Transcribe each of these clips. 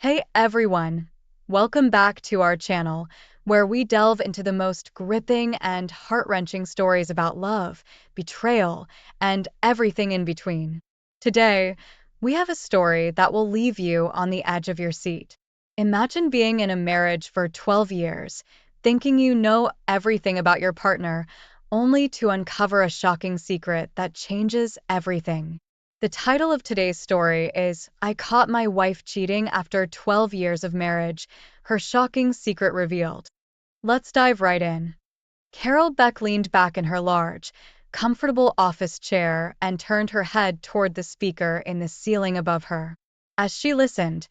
Hey everyone! Welcome back to our channel, where we delve into the most gripping and heart-wrenching stories about love, betrayal, and everything in between. Today, we have a story that will leave you on the edge of your seat. Imagine being in a marriage for 12 years, thinking you know everything about your partner, only to uncover a shocking secret that changes everything. The title of today's story is I Caught My Wife Cheating After 12 Years of Marriage, Her Shocking Secret Revealed. Let's dive right in. Carol Beck leaned back in her large, comfortable office chair and turned her head toward the speaker in the ceiling above her. As she listened,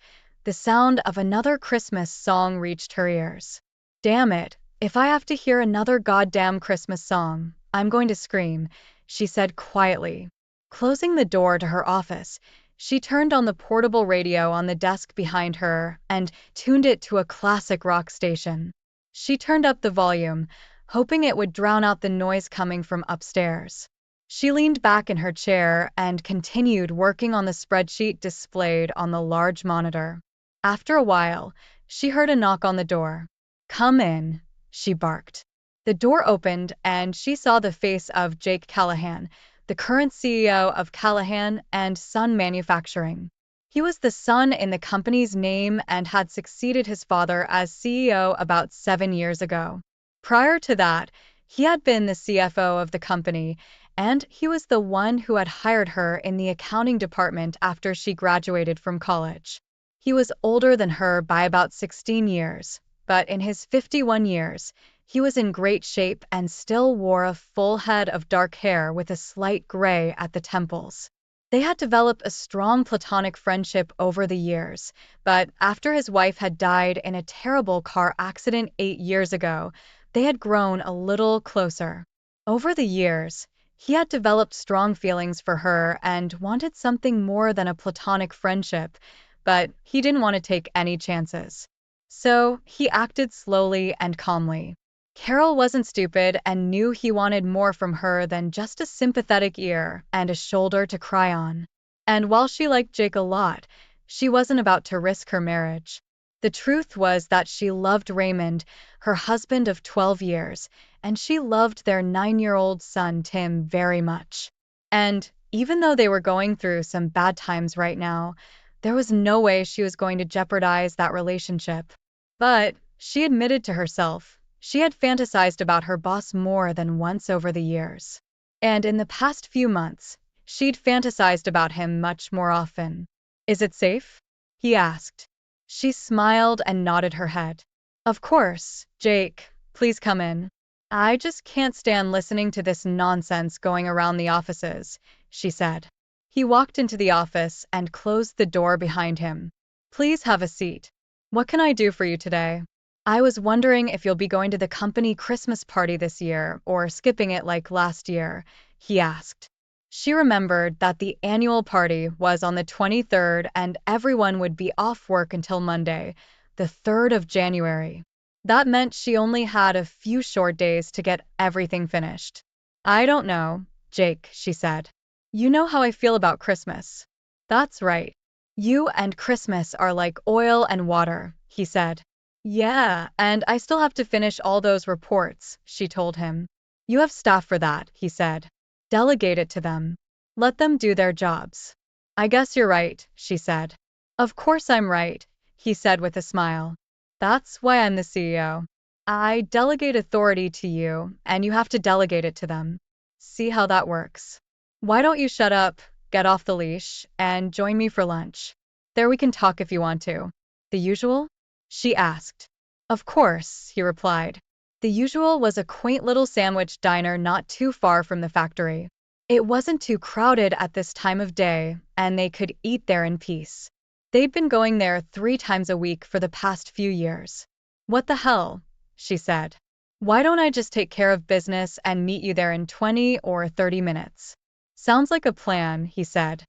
the sound of another Christmas song reached her ears. Damn it, if I have to hear another goddamn Christmas song, I'm going to scream, she said quietly. Closing the door to her office, she turned on the portable radio on the desk behind her and tuned it to a classic rock station. She turned up the volume, hoping it would drown out the noise coming from upstairs. She leaned back in her chair and continued working on the spreadsheet displayed on the large monitor. After a while, she heard a knock on the door. "Come in," she barked. The door opened and she saw the face of Jake Callahan, the current CEO of Callahan and Son Manufacturing. He was the son in the company's name and had succeeded his father as CEO about 7 years ago. Prior to that, he had been the CFO of the company, and he was the one who had hired her in the accounting department after she graduated from college. He was older than her by about 16 years, but in his 51 years, he was in great shape and still wore a full head of dark hair with a slight gray at the temples. They had developed a strong platonic friendship over the years, but after his wife had died in a terrible car accident 8 years ago, they had grown a little closer. Over the years, he had developed strong feelings for her and wanted something more than a platonic friendship, but he didn't want to take any chances. So he acted slowly and calmly. Carol wasn't stupid and knew he wanted more from her than just a sympathetic ear and a shoulder to cry on. And while she liked Jake a lot, she wasn't about to risk her marriage. The truth was that she loved Raymond, her husband of 12 years, and she loved their 9-year-old son Tim very much. And even though they were going through some bad times right now, there was no way she was going to jeopardize that relationship. But she admitted to herself, she had fantasized about her boss more than once over the years. And in the past few months, she'd fantasized about him much more often. "Is it safe?" he asked. She smiled and nodded her head. "Of course, Jake, please come in. I just can't stand listening to this nonsense going around the offices," she said. He walked into the office and closed the door behind him. "Please have a seat. What can I do for you today? I was wondering if you'll be going to the company Christmas party this year or skipping it like last year," he asked. She remembered that the annual party was on the 23rd and everyone would be off work until Monday, the 3rd of January. That meant she only had a few short days to get everything finished. "I don't know, Jake," she said. "You know how I feel about Christmas." "That's right. You and Christmas are like oil and water," he said. "Yeah, and I still have to finish all those reports," she told him. "You have staff for that," he said. "Delegate it to them. Let them do their jobs." "I guess you're right," she said. "Of course I'm right," he said with a smile. "That's why I'm the CEO. I delegate authority to you, and you have to delegate it to them. See how that works? Why don't you shut up, get off the leash, and join me for lunch? There we can talk if you want to." "The usual?" she asked. "Of course," he replied. The usual was a quaint little sandwich diner not too far from the factory. It wasn't too crowded at this time of day, and they could eat there in peace. They'd been going there 3 times a week for the past few years. "What the hell?" she said. "Why don't I just take care of business and meet you there in 20 or 30 minutes? "Sounds like a plan," he said.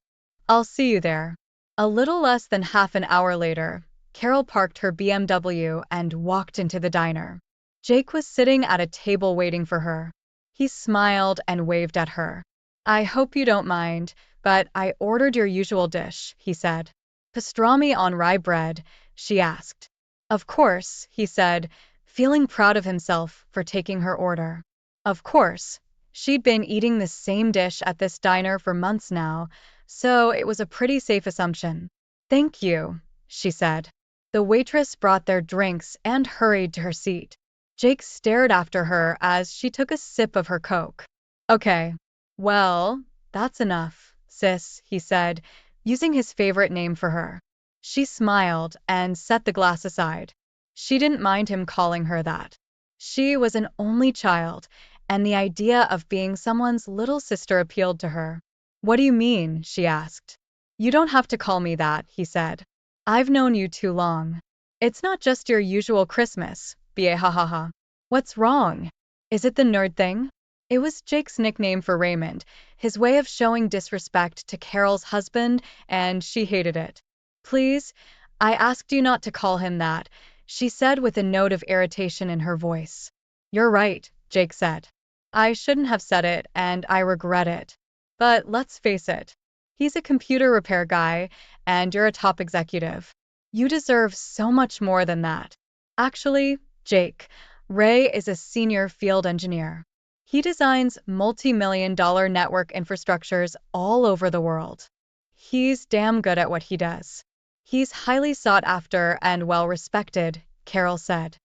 "I'll see you there." A little less than half an hour later, Carol parked her BMW and walked into the diner. Jake was sitting at a table waiting for her. He smiled and waved at her. "I hope you don't mind, but I ordered your usual dish," he said. "Pastrami on rye bread," she asked. Of course, he said, feeling proud of himself for taking her order. Of course. She'd been eating the same dish at this diner for months now, so it was a pretty safe assumption. Thank you, she said. The waitress brought their drinks and hurried to her seat. Jake stared after her as she took a sip of her Coke. Okay. Well, that's enough, sis, he said, using his favorite name for her. She smiled and set the glass aside. She didn't mind him calling her that. She was an only child, and the idea of being someone's little sister appealed to her. What do you mean? She asked. You don't have to call me that, he said. I've known you too long. It's not just your usual Christmas, ha. What's wrong? Is it the nerd thing? It was Jake's nickname for Raymond, his way of showing disrespect to Carol's husband, and she hated it. Please, I asked you not to call him that, she said with a note of irritation in her voice. You're right, Jake said. I shouldn't have said it, and I regret it. But let's face it. He's a computer repair guy, and you're a top executive. You deserve so much more than that. Actually, Jake, Ray is a senior field engineer. He designs multi-million-dollar network infrastructures all over the world. He's damn good at what he does. He's highly sought after and well respected, Carol said.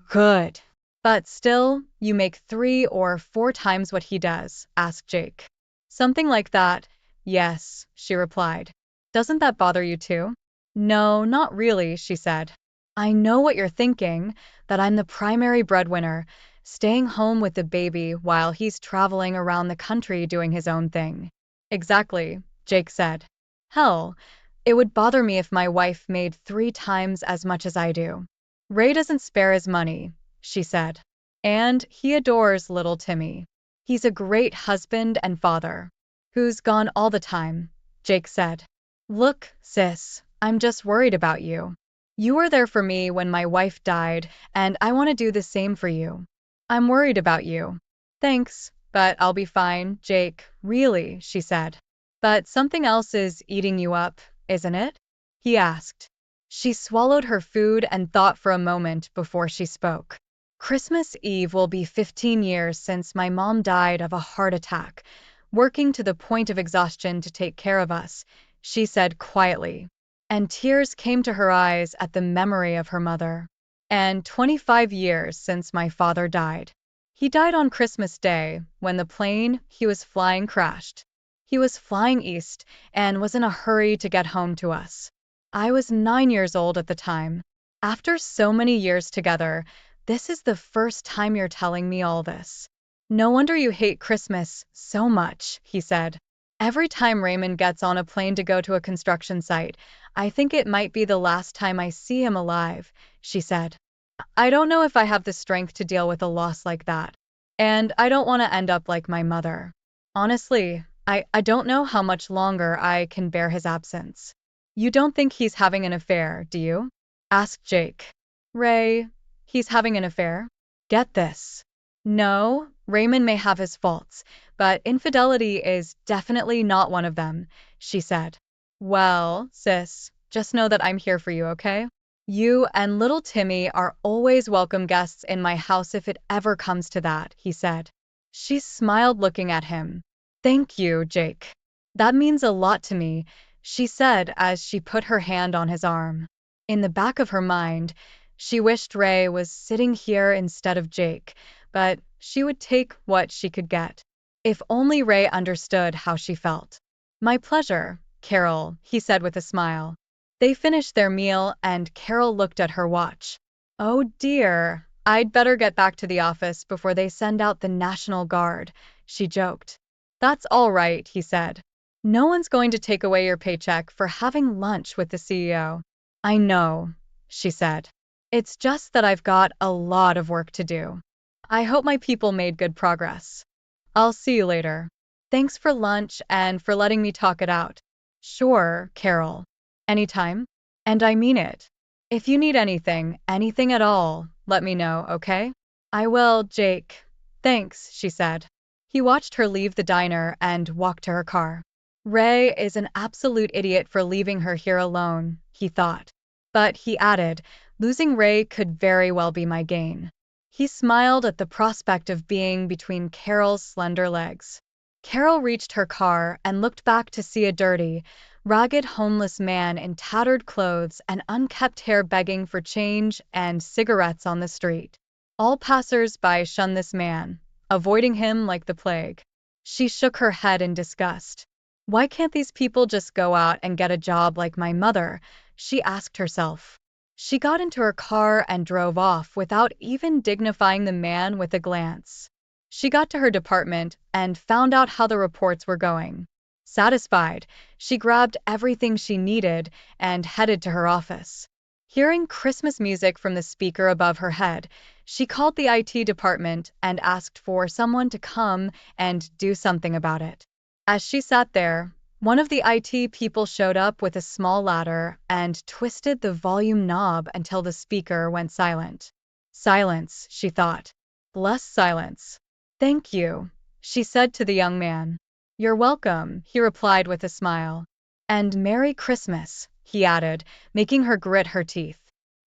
Good. But still, you make 3 or 4 times what he does, asked Jake. Something like that. Yes, she replied. Doesn't that bother you too? No, not really, she said. I know what you're thinking, that I'm the primary breadwinner, staying home with the baby while he's traveling around the country doing his own thing. Exactly, Jake said. Hell, it would bother me if my wife made 3 times as much as I do. Ray doesn't spare his money, she said. And he adores little Timmy. He's a great husband and father. Who's gone all the time, Jake said. Look, sis, I'm just worried about you. You were there for me when my wife died, and I want to do the same for you. I'm worried about you. Thanks, but I'll be fine, Jake, really, she said. But something else is eating you up, isn't it? He asked. She swallowed her food and thought for a moment before she spoke. Christmas Eve will be 15 years since my mom died of a heart attack, working to the point of exhaustion to take care of us, she said quietly. And tears came to her eyes at the memory of her mother. And 25 years since my father died. He died on Christmas Day when the plane he was flying crashed. He was flying east and was in a hurry to get home to us. I was 9 years old at the time. After so many years together, this is the first time you're telling me all this. No wonder you hate Christmas so much, he said. Every time Raymond gets on a plane to go to a construction site, I think it might be the last time I see him alive, she said. I don't know if I have the strength to deal with a loss like that. And I don't want to end up like my mother. Honestly, I don't know how much longer I can bear his absence. You don't think he's having an affair, do you? Asked Jake. Ray, he's having an affair? Get this. No, Raymond may have his faults, but infidelity is definitely not one of them, she said. Well, sis, just know that I'm here for you, okay? You and little Timmy are always welcome guests in my house if it ever comes to that, he said. She smiled looking at him. Thank you, Jake. That means a lot to me, she said as she put her hand on his arm. In the back of her mind, she wished Ray was sitting here instead of Jake, but she would take what she could get. If only Ray understood how she felt. My pleasure, Carol, he said with a smile. They finished their meal and Carol looked at her watch. Oh dear, I'd better get back to the office before they send out the National Guard, she joked. That's all right, he said. No one's going to take away your paycheck for having lunch with the CEO. I know, she said. It's just that I've got a lot of work to do. I hope my people made good progress. I'll see you later. Thanks for lunch and for letting me talk it out. Sure, Carol. Anytime. And I mean it. If you need anything at all, let me know, okay? I will, Jake. Thanks, she said. He watched her leave the diner and walk to her car. Ray is an absolute idiot for leaving her here alone, he thought. But he added, losing Ray could very well be my gain. He smiled at the prospect of being between Carol's slender legs. Carol reached her car and looked back to see a dirty, ragged homeless man in tattered clothes and unkempt hair begging for change and cigarettes on the street. All passers-by shunned this man, avoiding him like the plague. She shook her head in disgust. Why can't these people just go out and get a job like my mother? She asked herself. She got into her car and drove off without even dignifying the man with a glance. She got to her department and found out how the reports were going. Satisfied, she grabbed everything she needed and headed to her office. Hearing Christmas music from the speaker above her head, she called the IT department and asked for someone to come and do something about it. As she sat there, one of the IT people showed up with a small ladder and twisted the volume knob until the speaker went silent. Silence, she thought. Bless silence. Thank you, she said to the young man. You're welcome, he replied with a smile. And Merry Christmas, he added, making her grit her teeth.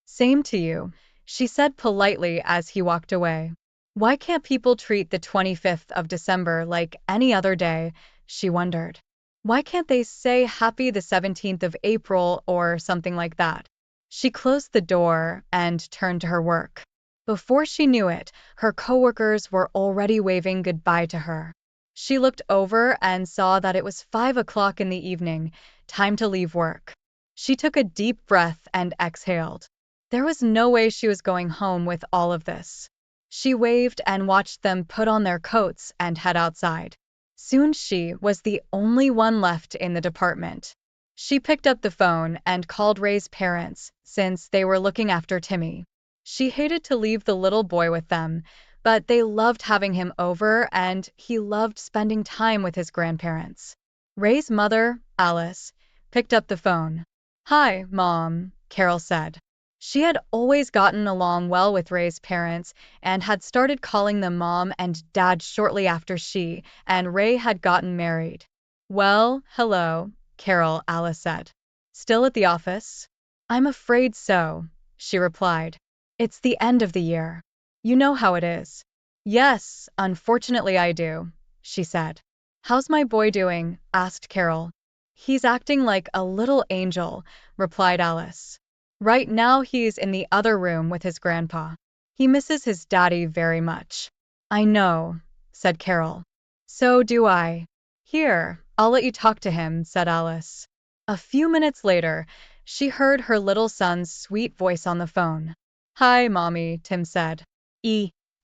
Same to you, she said politely as he walked away. Why can't people treat the 25th of December like any other day, she wondered. Why can't they say happy the 17th of April or something like that? She closed the door and turned to her work. Before she knew it, her coworkers were already waving goodbye to her. She looked over and saw that it was 5 o'clock in the evening, time to leave work. She took a deep breath and exhaled. There was no way she was going home with all of this. She waved and watched them put on their coats and head outside. Soon she was the only one left in the department. She picked up the phone and called Ray's parents, since they were looking after Timmy. She hated to leave the little boy with them, but they loved having him over and he loved spending time with his grandparents. Ray's mother, Alice, picked up the phone. Hi, Mom, Carol said. She had always gotten along well with Ray's parents and had started calling them Mom and Dad shortly after she and Ray had gotten married. Well, hello, Carol, Alice said. Still at the office? I'm afraid so, she replied. It's the end of the year. You know how it is. Yes, unfortunately I do, she said. How's my boy doing? Asked Carol. He's acting like a little angel, replied Alice. Right now he's in the other room with his grandpa. He misses his daddy very much. I know, said Carol. So do I. Here, I'll let you talk to him, said Alice. A few minutes later, she heard her little son's sweet voice on the phone. Hi, Mommy, Tim said.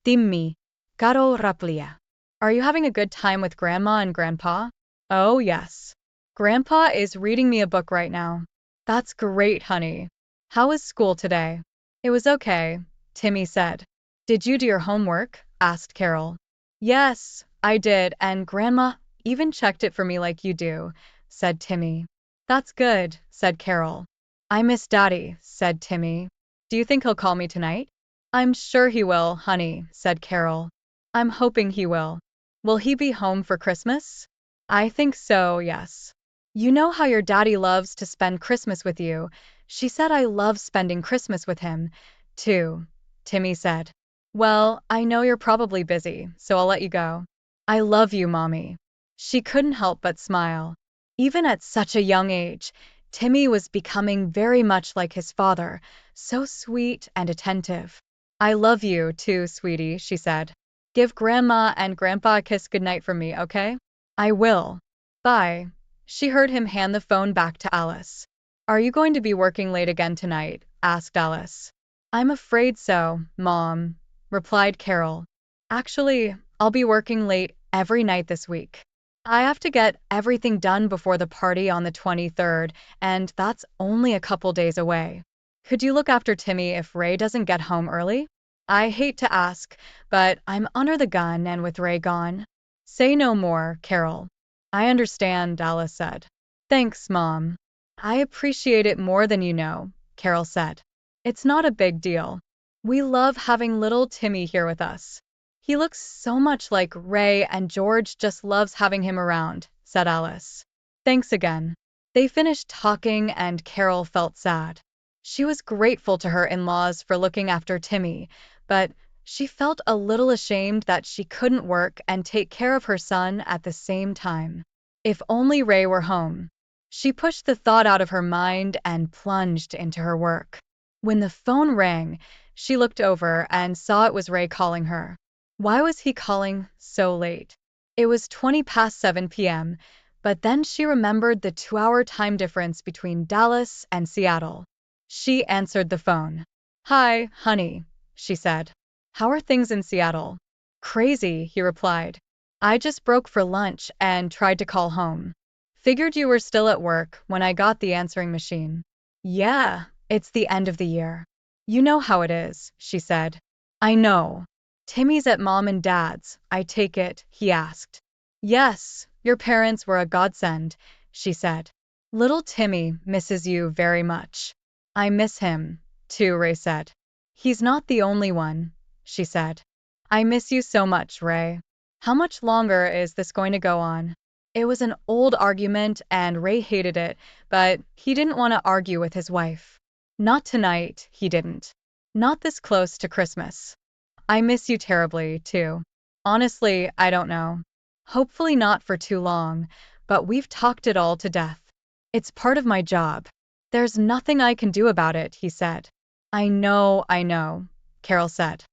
Timmy, Caro Raplia. Are you having a good time with Grandma and Grandpa? Oh, yes. Grandpa is reading me a book right now. That's great, honey. How was school today? It was okay, Timmy said. Did you do your homework? Asked Carol. Yes, I did, and Grandma even checked it for me like you do, said Timmy. That's good, said Carol. I miss Daddy, said Timmy. Do you think he'll call me tonight? I'm sure he will, honey, said Carol. I'm hoping he will. Will he be home for Christmas? I think so, yes. You know how your daddy loves to spend Christmas with you. She said I love spending Christmas with him, too, Timmy said. Well, I know you're probably busy, so I'll let you go. I love you, Mommy. She couldn't help but smile. Even at such a young age, Timmy was becoming very much like his father, so sweet and attentive. I love you, too, sweetie, she said. Give Grandma and Grandpa a kiss goodnight for me, okay? I will. Bye. She heard him hand the phone back to Alice. Are you going to be working late again tonight? Asked Alice. I'm afraid so, Mom, replied Carol. Actually, I'll be working late every night this week. I have to get everything done before the party on the 23rd, and that's only a couple days away. Could you look after Timmy if Ray doesn't get home early? I hate to ask, but I'm under the gun and with Ray gone. Say no more, Carol. I understand, Alice said. Thanks, Mom. I appreciate it more than you know, Carol said. It's not a big deal. We love having little Timmy here with us. He looks so much like Ray and George just loves having him around, said Alice. Thanks again. They finished talking and Carol felt sad. She was grateful to her in-laws for looking after Timmy, but she felt a little ashamed that she couldn't work and take care of her son at the same time. If only Ray were home. She pushed the thought out of her mind and plunged into her work. When the phone rang, she looked over and saw it was Ray calling her. Why was he calling so late? It was 20 past 7 p.m., but then she remembered the 2-hour time difference between Dallas and Seattle. She answered the phone. "Hi, honey," she said. "How are things in Seattle?" "Crazy," he replied. "I just broke for lunch and tried to call home. Figured you were still at work when I got the answering machine." "Yeah, it's the end of the year. You know how it is," she said. "I know. Timmy's at mom and dad's, I take it," he asked. "Yes, your parents were a godsend," she said. "Little Timmy misses you very much." "I miss him, too," Ray said. "He's not the only one," she said. "I miss you so much, Ray." How much longer is this going to go on? It was an old argument and Ray hated it, but he didn't want to argue with his wife. Not tonight, he didn't. Not this close to Christmas. "I miss you terribly, too. Honestly, I don't know. Hopefully not for too long, but we've talked it all to death. It's part of my job. There's nothing I can do about it," he said. I know, Carol said.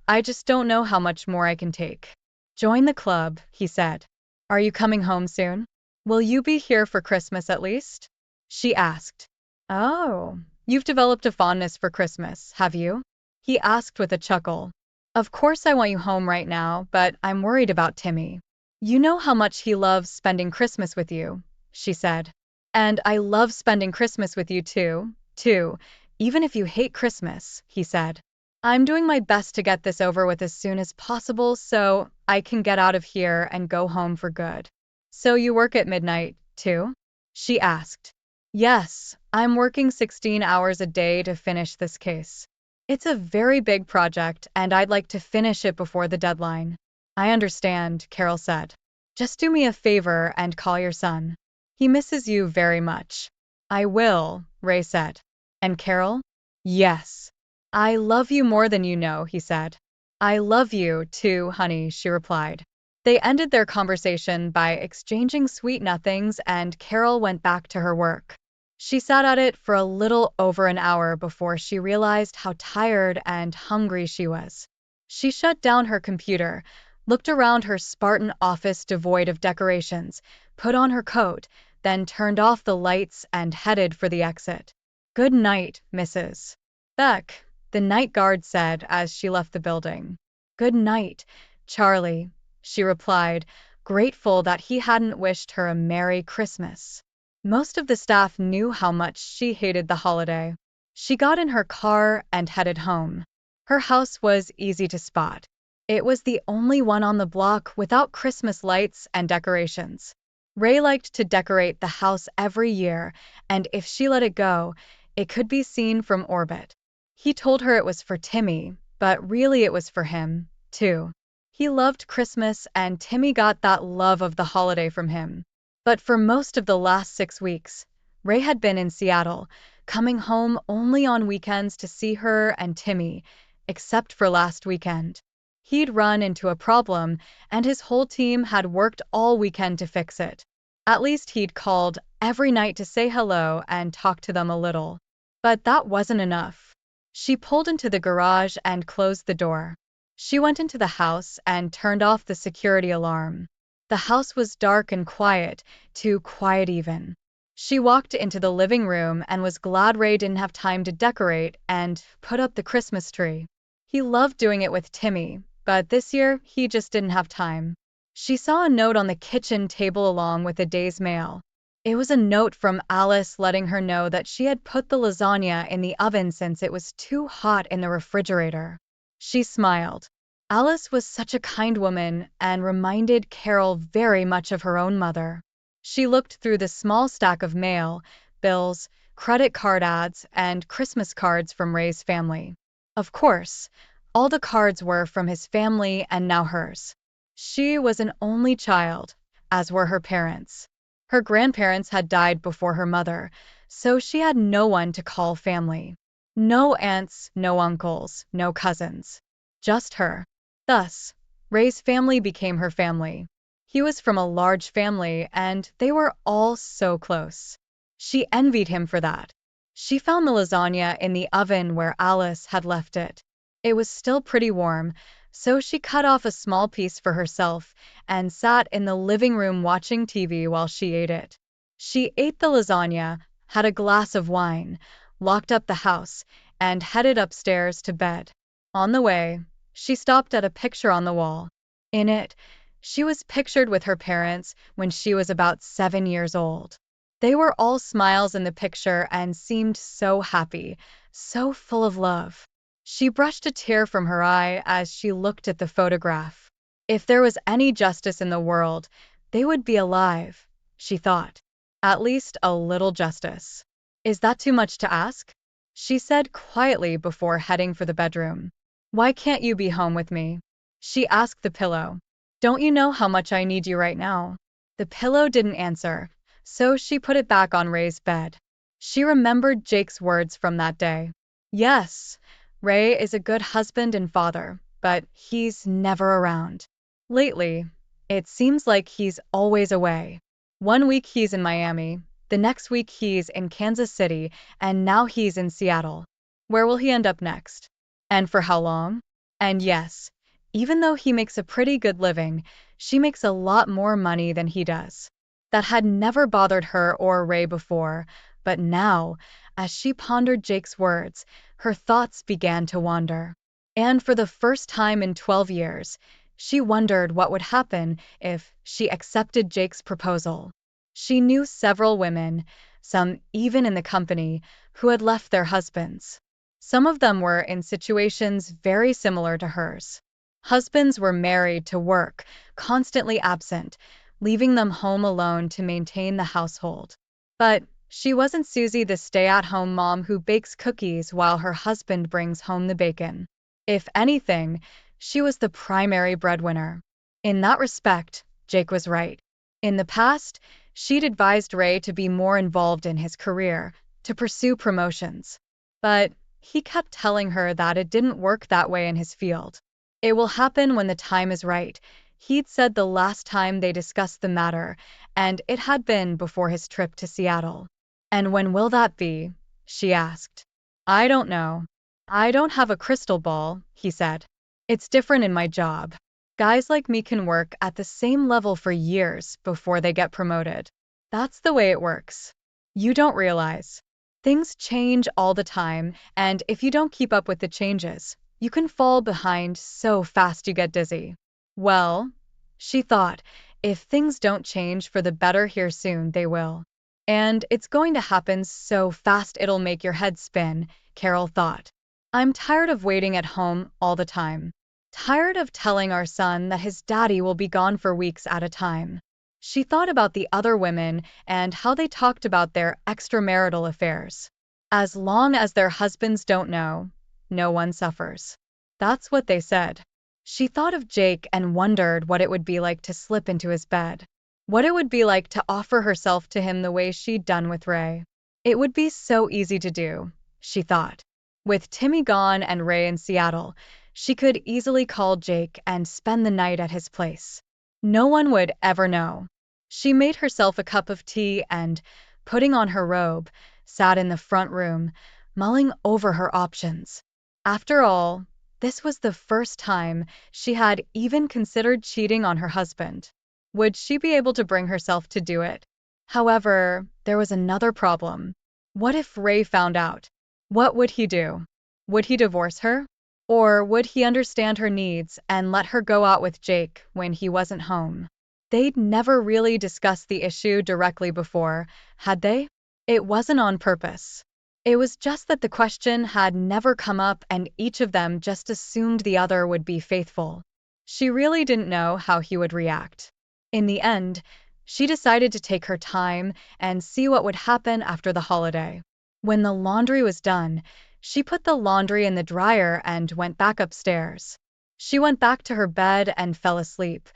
"I just don't know how much more I can take." "Join the club," he said. "Are you coming home soon? Will you be here for Christmas at least?" she asked. "Oh, you've developed a fondness for Christmas, have you?" he asked with a chuckle. "Of course I want you home right now, but I'm worried about Timmy. You know how much he loves spending Christmas with you," she said. "And I love spending Christmas with you too, even if you hate Christmas," he said. "I'm doing my best to get this over with as soon as possible so I can get out of here and go home for good." "So you work at midnight, too?" she asked. "Yes, I'm working 16 hours a day to finish this case. It's a very big project and I'd like to finish it before the deadline." "I understand," Carol said. "Just do me a favor and call your son. He misses you very much." "I will," Ray said. "And Carol?" "Yes. I love you more than you know," he said. "I love you too, honey," she replied. They ended their conversation by exchanging sweet nothings and Carol went back to her work. She sat at it for a little over an hour before she realized how tired and hungry she was. She shut down her computer, looked around her Spartan office devoid of decorations, put on her coat, then turned off the lights and headed for the exit. "Good night, Mrs. Beck," the night guard said as she left the building. "Good night, Charlie," she replied, grateful that he hadn't wished her a Merry Christmas. Most of the staff knew how much she hated the holiday. She got in her car and headed home. Her house was easy to spot. It was the only one on the block without Christmas lights and decorations. Ray liked to decorate the house every year, and if she let it go, it could be seen from orbit. He told her it was for Timmy, but really it was for him, too. He loved Christmas and Timmy got that love of the holiday from him. But for most of the last 6 weeks, Ray had been in Seattle, coming home only on weekends to see her and Timmy, except for last weekend. He'd run into a problem, and his whole team had worked all weekend to fix it. At least he'd called every night to say hello and talk to them a little. But that wasn't enough. She pulled into the garage and closed the door. She went into the house and turned off the security alarm. The house was dark and quiet, too quiet even. She walked into the living room and was glad Ray didn't have time to decorate and put up the Christmas tree. He loved doing it with Timmy, but this year he just didn't have time. She saw a note on the kitchen table along with the day's mail. It was a note from Alice letting her know that she had put the lasagna in the oven since it was too hot in the refrigerator. She smiled. Alice was such a kind woman and reminded Carol very much of her own mother. She looked through the small stack of mail, bills, credit card ads, and Christmas cards from Ray's family. Of course, all the cards were from his family and now hers. She was an only child, as were her parents. Her grandparents had died before her mother, so she had no one to call family. No aunts, no uncles, no cousins. Just her. Thus, Ray's family became her family. He was from a large family, and they were all so close. She envied him for that. She found the lasagna in the oven where Alice had left it. It was still pretty warm, so she cut off a small piece for herself and sat in the living room watching TV while she ate it. She ate the lasagna, had a glass of wine, locked up the house, and headed upstairs to bed. On the way, she stopped at a picture on the wall. In it, she was pictured with her parents when she was about 7 years old. They were all smiles in the picture and seemed so happy, so full of love. She brushed a tear from her eye as she looked at the photograph. If there was any justice in the world, they would be alive, she thought. At least a little justice. Is that too much to ask? She said quietly before heading for the bedroom. Why can't you be home with me? She asked the pillow. Don't you know how much I need you right now? The pillow didn't answer, so she put it back on Ray's bed. She remembered Jake's words from that day. Yes, Ray is a good husband and father, but he's never around. Lately, it seems like he's always away. One week he's in Miami, the next week he's in Kansas City, and now he's in Seattle. Where will he end up next? And for how long? And yes, even though he makes a pretty good living, she makes a lot more money than he does. That had never bothered her or Ray before, but now, as she pondered Jake's words, her thoughts began to wander. And for the first time in 12 years, she wondered what would happen if she accepted Jake's proposal. She knew several women, some even in the company, who had left their husbands. Some of them were in situations very similar to hers. Husbands were married to work, constantly absent, leaving them home alone to maintain the household. But she wasn't Susie, the stay-at-home mom who bakes cookies while her husband brings home the bacon. If anything, she was the primary breadwinner. In that respect, Jake was right. In the past, she'd advised Ray to be more involved in his career, to pursue promotions. But he kept telling her that it didn't work that way in his field. It will happen when the time is right, he'd said the last time they discussed the matter, and it had been before his trip to Seattle. And when will that be? She asked. I don't know. I don't have a crystal ball, he said. It's different in my job. Guys like me can work at the same level for years before they get promoted. That's the way it works. You don't realize. Things change all the time, and if you don't keep up with the changes, you can fall behind so fast you get dizzy. Well, she thought, if things don't change for the better here soon, they will. And it's going to happen so fast it'll make your head spin, Carol thought. I'm tired of waiting at home all the time. Tired of telling our son that his daddy will be gone for weeks at a time. She thought about the other women and how they talked about their extramarital affairs. As long as their husbands don't know, no one suffers. That's what they said. She thought of Jake and wondered what it would be like to slip into his bed. What it would be like to offer herself to him the way she'd done with Ray. It would be so easy to do, she thought. With Timmy gone and Ray in Seattle, she could easily call Jake and spend the night at his place. No one would ever know. She made herself a cup of tea and, putting on her robe, sat in the front room, mulling over her options. After all, this was the first time she had even considered cheating on her husband. Would she be able to bring herself to do it? However, there was another problem. What if Ray found out? What would he do? Would he divorce her? Or would he understand her needs and let her go out with Jake when he wasn't home? They'd never really discussed the issue directly before, had they? It wasn't on purpose. It was just that the question had never come up and each of them just assumed the other would be faithful. She really didn't know how he would react. In the end, she decided to take her time and see what would happen after the holiday. When the laundry was done, she put the laundry in the dryer and went back upstairs. She went back to her bed and fell asleep,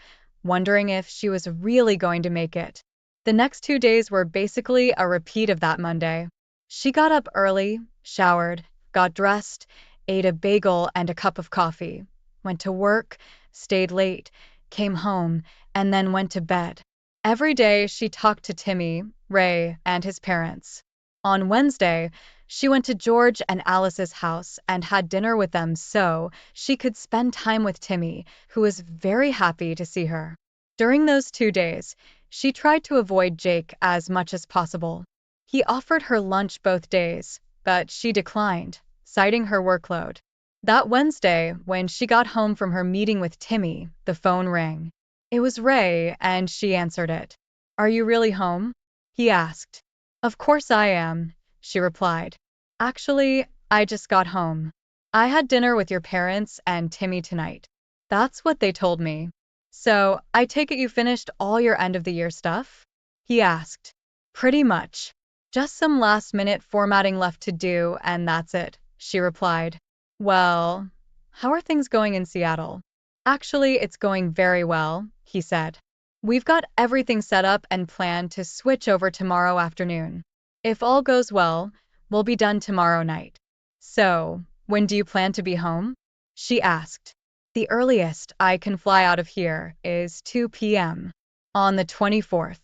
wondering if she was really going to make it. The next 2 days were basically a repeat of that Monday. She got up early, showered, got dressed, ate a bagel and a cup of coffee, went to work, stayed late, came home, and then went to bed. Every day she talked to Timmy, Ray, and his parents. On Wednesday, she went to George and Alice's house and had dinner with them so she could spend time with Timmy, who was very happy to see her. During those 2 days, she tried to avoid Jake as much as possible. He offered her lunch both days, but she declined, citing her workload. That Wednesday, when she got home from her meeting with Timmy, the phone rang. It was Ray, and she answered it. "Are you really home?" he asked. "Of course I am," she replied. "Actually, I just got home. I had dinner with your parents and Timmy tonight. That's what they told me." "So, I take it you finished all your end of the year stuff?" he asked. "Pretty much. Just some last minute formatting left to do, and that's it," she replied. "Well, how are things going in Seattle?" "Actually, it's going very well," he said. "We've got everything set up and planned to switch over tomorrow afternoon. If all goes well, we'll be done tomorrow night." "So, when do you plan to be home?" she asked. "The earliest I can fly out of here is 2 p.m. on the 24th.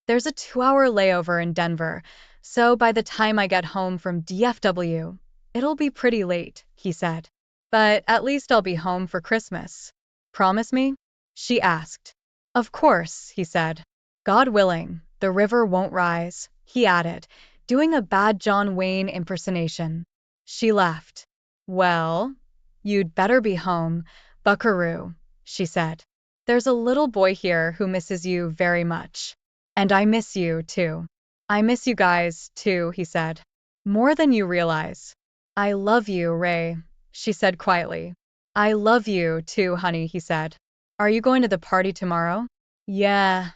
There's a 2-hour layover in Denver, so by the time I get home from DFW, it'll be pretty late," he said. "But at least I'll be home for Christmas. Promise me?" she asked. "Of course," he said. "God willing, the river won't rise," he added, doing a bad John Wayne impersonation. She laughed. "Well, you'd better be home, buckaroo," she said. "There's a little boy here who misses you very much. And I miss you, too." "I miss you guys, too," he said. "More than you realize." "I love you, Ray," she said quietly. "I love you, too, honey," he said. "Are you going to the party tomorrow?" "Yeah.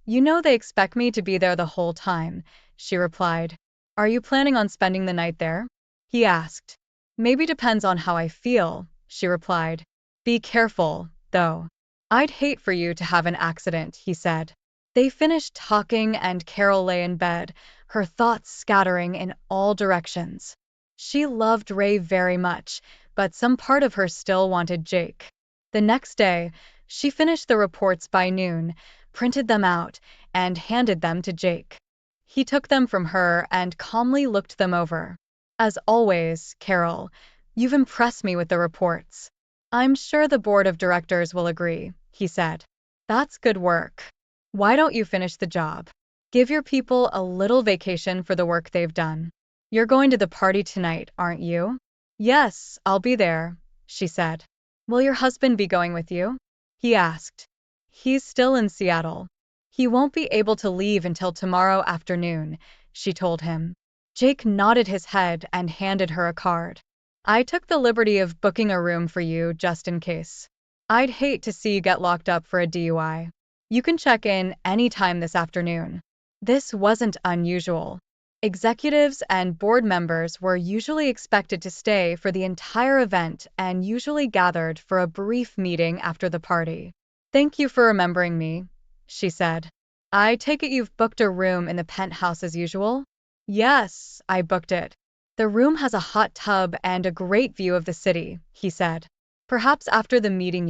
You know they expect me to be there the whole time," she replied. "Are you planning on spending the night there?" he asked. "Maybe depends on how I feel," she replied. "Be careful, though. I'd hate for you to have an accident," he said. They finished talking and Carol lay in bed, her thoughts scattering in all directions. She loved Ray very much, but some part of her still wanted Jake. The next day, she finished the reports by noon, printed them out, and handed them to Jake. He took them from her and calmly looked them over. "As always, Carol, you've impressed me with the reports. I'm sure the board of directors will agree," he said. "That's good work. Why don't you finish the job? Give your people a little vacation for the work they've done. You're going to the party tonight, aren't you?" "Yes, I'll be there," she said. "Will your husband be going with you?" he asked. "He's still in Seattle. He won't be able to leave until tomorrow afternoon," she told him. Jake nodded his head and handed her a card. "I took the liberty of booking a room for you just in case. I'd hate to see you get locked up for a DUI. You can check in any time this afternoon." This wasn't unusual. Executives and board members were usually expected to stay for the entire event and usually gathered for a brief meeting after the party. "Thank you for remembering me," she said. "I take it you've booked a room in the penthouse as usual?" "Yes, I booked it. The room has a hot tub and a great view of the city," he said. "Perhaps after the meeting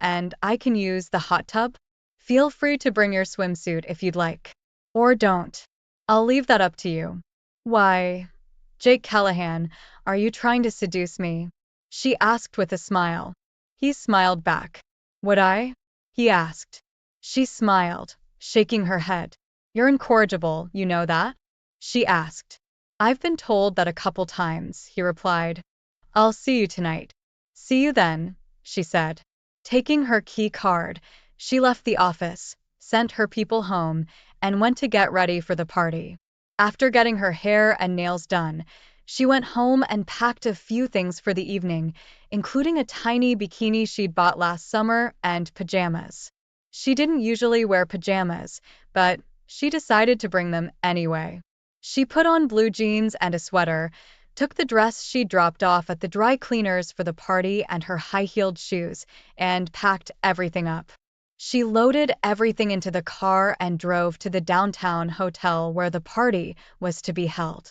and I can use the hot tub? Feel free to bring your swimsuit if you'd like. Or don't. I'll leave that up to you." "Why, Jake Callahan, are you trying to seduce me?" she asked with a smile. He smiled back. "Would I?" he asked. She smiled, shaking her head. "You're incorrigible, you know that?" she asked. "I've been told that a couple times," he replied. "I'll see you tonight." "See you then," she said. Taking her key card, she left the office, sent her people home, and went to get ready for the party. After getting her hair and nails done, she went home and packed a few things for the evening, including a tiny bikini she'd bought last summer and pajamas. She didn't usually wear pajamas, but she decided to bring them anyway. She put on blue jeans and a sweater, took the dress she dropped off at the dry cleaners for the party and her high-heeled shoes, and packed everything up. She loaded everything into the car and drove to the downtown hotel where the party was to be held.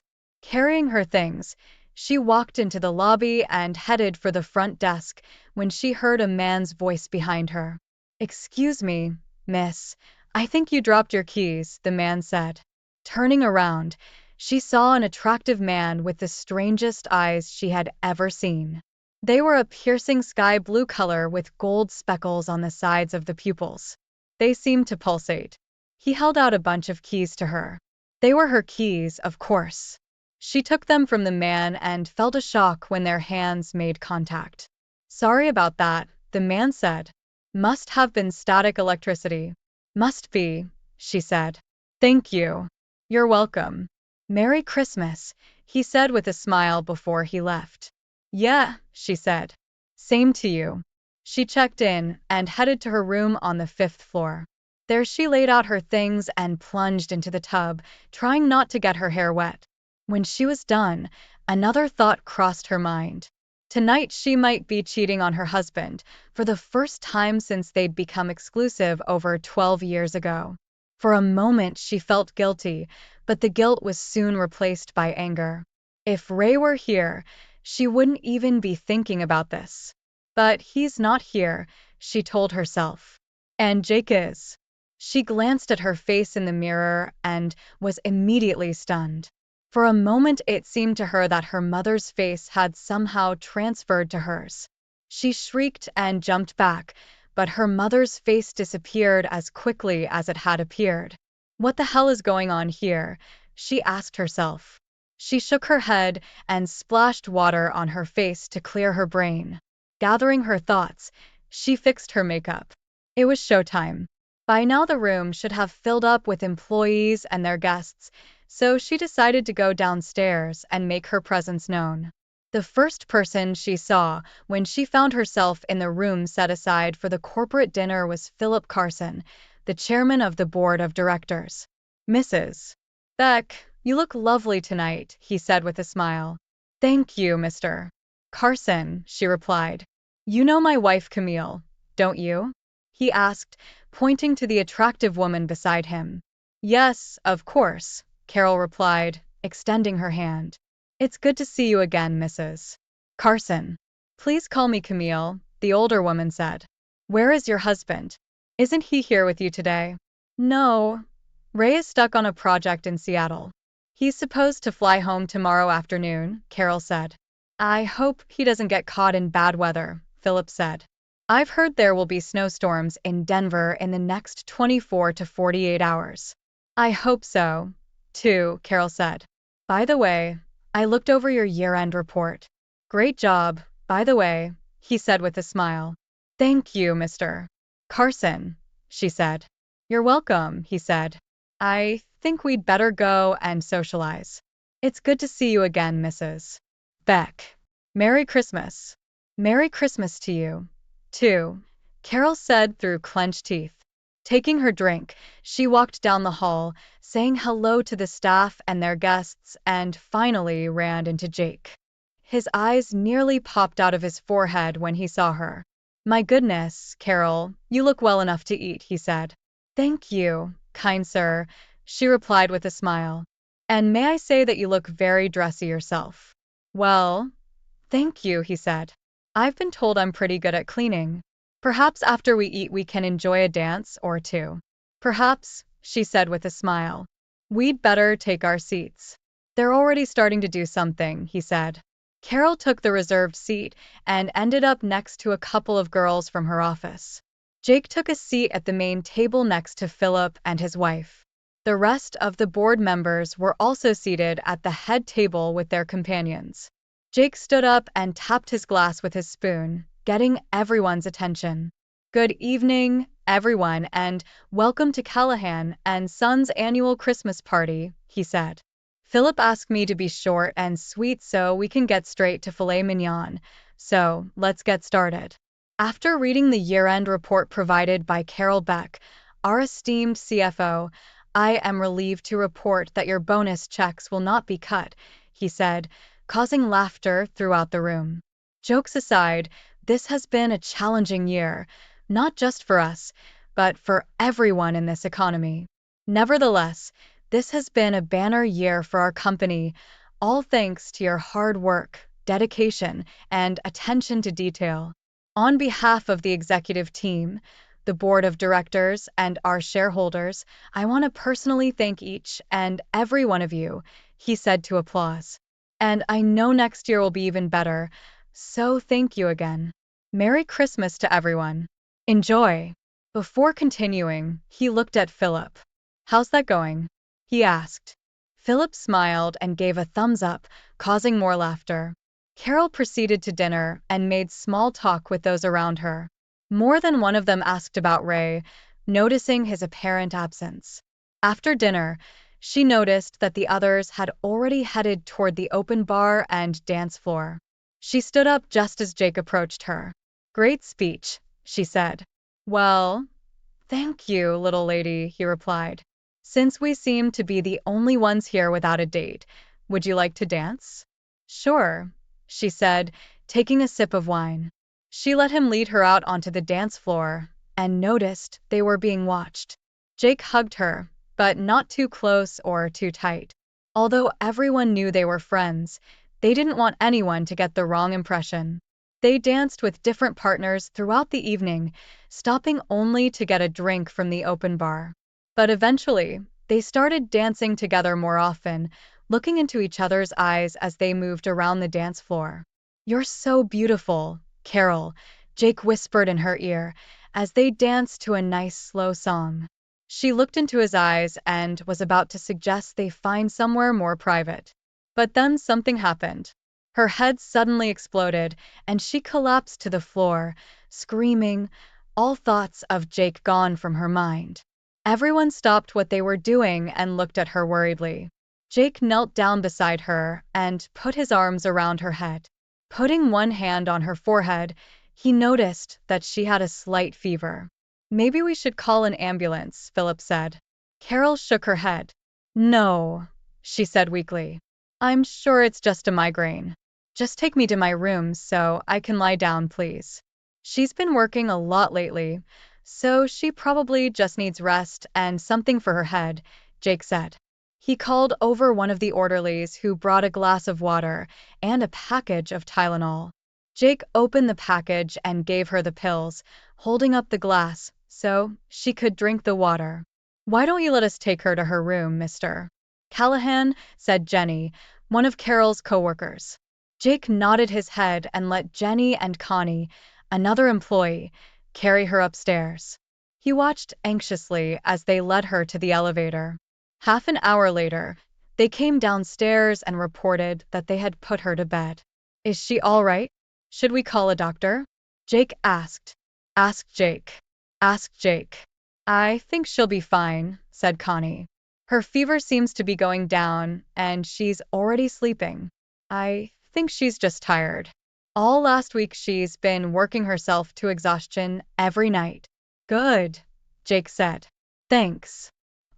Carrying her things, she walked into the lobby and headed for the front desk when she heard a man's voice behind her. "Excuse me, miss. I think you dropped your keys," the man said. Turning around, she saw an attractive man with the strangest eyes she had ever seen. They were a piercing sky blue color with gold speckles on the sides of the pupils. They seemed to pulsate. He held out a bunch of keys to her. They were her keys, of course. She took them from the man and felt a shock when their hands made contact. "Sorry about that," the man said. "Must have been static electricity." "Must be," she said. "Thank you." "You're welcome." "Merry Christmas," he said with a smile before he left. "Yeah," she said. "Same to you." She checked in and headed to her room on the 5th floor. There she laid out her things and plunged into the tub, trying not to get her hair wet. When she was done, another thought crossed her mind. Tonight she might be cheating on her husband, for the first time since they'd become exclusive over 12 years ago. For a moment she felt guilty, but the guilt was soon replaced by anger. If Ray were here, she wouldn't even be thinking about this. But he's not here, she told herself. And Jake is. She glanced at her face in the mirror and was immediately stunned. For a moment it seemed to her that her mother's face had somehow transferred to hers. She shrieked and jumped back, but her mother's face disappeared as quickly as it had appeared. What the hell is going on here? She asked herself. She shook her head and splashed water on her face to clear her brain. Gathering her thoughts, she fixed her makeup. It was showtime. By now the room should have filled up with employees and their guests, so she decided to go downstairs and make her presence known. The first person she saw when she found herself in the room set aside for the corporate dinner was Philip Carson, the chairman of the board of directors. "Mrs. Beck, you look lovely tonight," he said with a smile. "Thank you, Mr. Carson," she replied. "You know my wife Camille, don't you?" he asked, pointing to the attractive woman beside him. "Yes, of course," Carol replied, extending her hand. "It's good to see you again, Mrs. Carson." "Please call me Camille," the older woman said. "Where is your husband? Isn't he here with you today?" "No. Ray is stuck on a project in Seattle. He's supposed to fly home tomorrow afternoon," Carol said. "I hope he doesn't get caught in bad weather," Philip said. "I've heard there will be snowstorms in Denver in the next 24 to 48 hours. "I hope so, too," Carol said. "By the way, I looked over your year-end report." "Great job, by the way," he said with a smile. "Thank you, Mr. Carson," she said. "You're welcome," he said. "I think we'd better go and socialize. It's good to see you again, Mrs. Beck. Merry Christmas." "Merry Christmas to you, too," Carol said through clenched teeth. Taking her drink, she walked down the hall, saying hello to the staff and their guests, and finally ran into Jake. His eyes nearly popped out of his forehead when he saw her. "My goodness, Carol, you look well enough to eat," he said. "Thank you, kind sir," she replied with a smile. "And may I say that you look very dressy yourself." "Well, thank you," he said. "I've been told I'm pretty good at cleaning. Perhaps after we eat we can enjoy a dance or two." "Perhaps," she said with a smile. "We'd better take our seats." "They're already starting to do something," he said. Carol took the reserved seat and ended up next to a couple of girls from her office. Jake took a seat at the main table next to Philip and his wife. The rest of the board members were also seated at the head table with their companions. Jake stood up and tapped his glass with his spoon, getting everyone's attention. "Good evening, everyone, and welcome to Callahan and Sons' annual Christmas party," he said. "Philip asked me to be short and sweet so we can get straight to filet mignon, so let's get started." After reading the year-end report provided by Carol Beck, our esteemed CFO, "I am relieved to report that your bonus checks will not be cut," he said, causing laughter throughout the room. Jokes aside, this has been a challenging year, not just for us, but for everyone in this economy. Nevertheless, this has been a banner year for our company, all thanks to your hard work, dedication, and attention to detail. On behalf of the executive team, the board of directors, and our shareholders, I want to personally thank each and every one of you, he said to applause. And I know next year will be even better, so thank you again. Merry Christmas to everyone. Enjoy. Before continuing, he looked at Philip. How's that going? He asked. Philip smiled and gave a thumbs up, causing more laughter. Carol proceeded to dinner and made small talk with those around her. More than one of them asked about Ray, noticing his apparent absence. After dinner, she noticed that the others had already headed toward the open bar and dance floor. She stood up just as Jake approached her. Great speech, she said. Well, thank you, little lady, he replied. Since we seem to be the only ones here without a date, would you like to dance? Sure, she said, taking a sip of wine. She let him lead her out onto the dance floor and noticed they were being watched. Jake hugged her, but not too close or too tight. Although everyone knew they were friends, they didn't want anyone to get the wrong impression. They danced with different partners throughout the evening, stopping only to get a drink from the open bar. But eventually, they started dancing together more often, looking into each other's eyes as they moved around the dance floor. You're so beautiful, Carol, Jake whispered in her ear as they danced to a nice slow song. She looked into his eyes and was about to suggest they find somewhere more private. But then something happened. Her head suddenly exploded, and she collapsed to the floor, screaming, all thoughts of Jake gone from her mind. Everyone stopped what they were doing and looked at her worriedly. Jake knelt down beside her and put his arms around her head. Putting one hand on her forehead, he noticed that she had a slight fever. Maybe we should call an ambulance, Philip said. Carol shook her head. No, she said weakly. I'm sure it's just a migraine. Just take me to my room so I can lie down, please. She's been working a lot lately, so she probably just needs rest and something for her head, Jake said. He called over one of the orderlies who brought a glass of water and a package of Tylenol. Jake opened the package and gave her the pills, holding up the glass so she could drink the water. Why don't you let us take her to her room, mister? Callahan, said Jenny, one of Carol's coworkers. Jake nodded his head and let Jenny and Connie, another employee, carry her upstairs. He watched anxiously as they led her to the elevator. Half an hour later, they came downstairs and reported that they had put her to bed. Is she all right? Should we call a doctor? Jake asked. Ask Jake. Ask Jake. I think she'll be fine, said Connie. Her fever seems to be going down, and she's already sleeping. I think she's just tired. All last week she's been working herself to exhaustion every night. Good, Jake said. Thanks.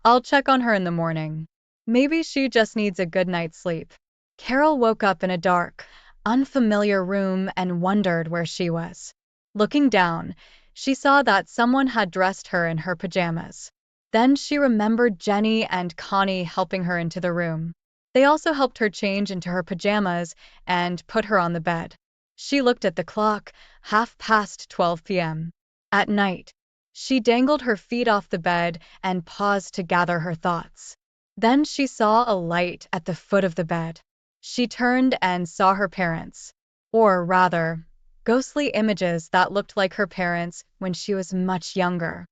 I'll check on her in the morning. Maybe she just needs a good night's sleep. Carol woke up in a dark, unfamiliar room and wondered where she was. Looking down, she saw that someone had dressed her in her pajamas. Then she remembered Jenny and Connie helping her into the room. They also helped her change into her pajamas and put her on the bed. She looked at the clock, 12:30 p.m. At night, she dangled her feet off the bed and paused to gather her thoughts. Then she saw a light at the foot of the bed. She turned and saw her parents. Or rather, ghostly images that looked like her parents when she was much younger.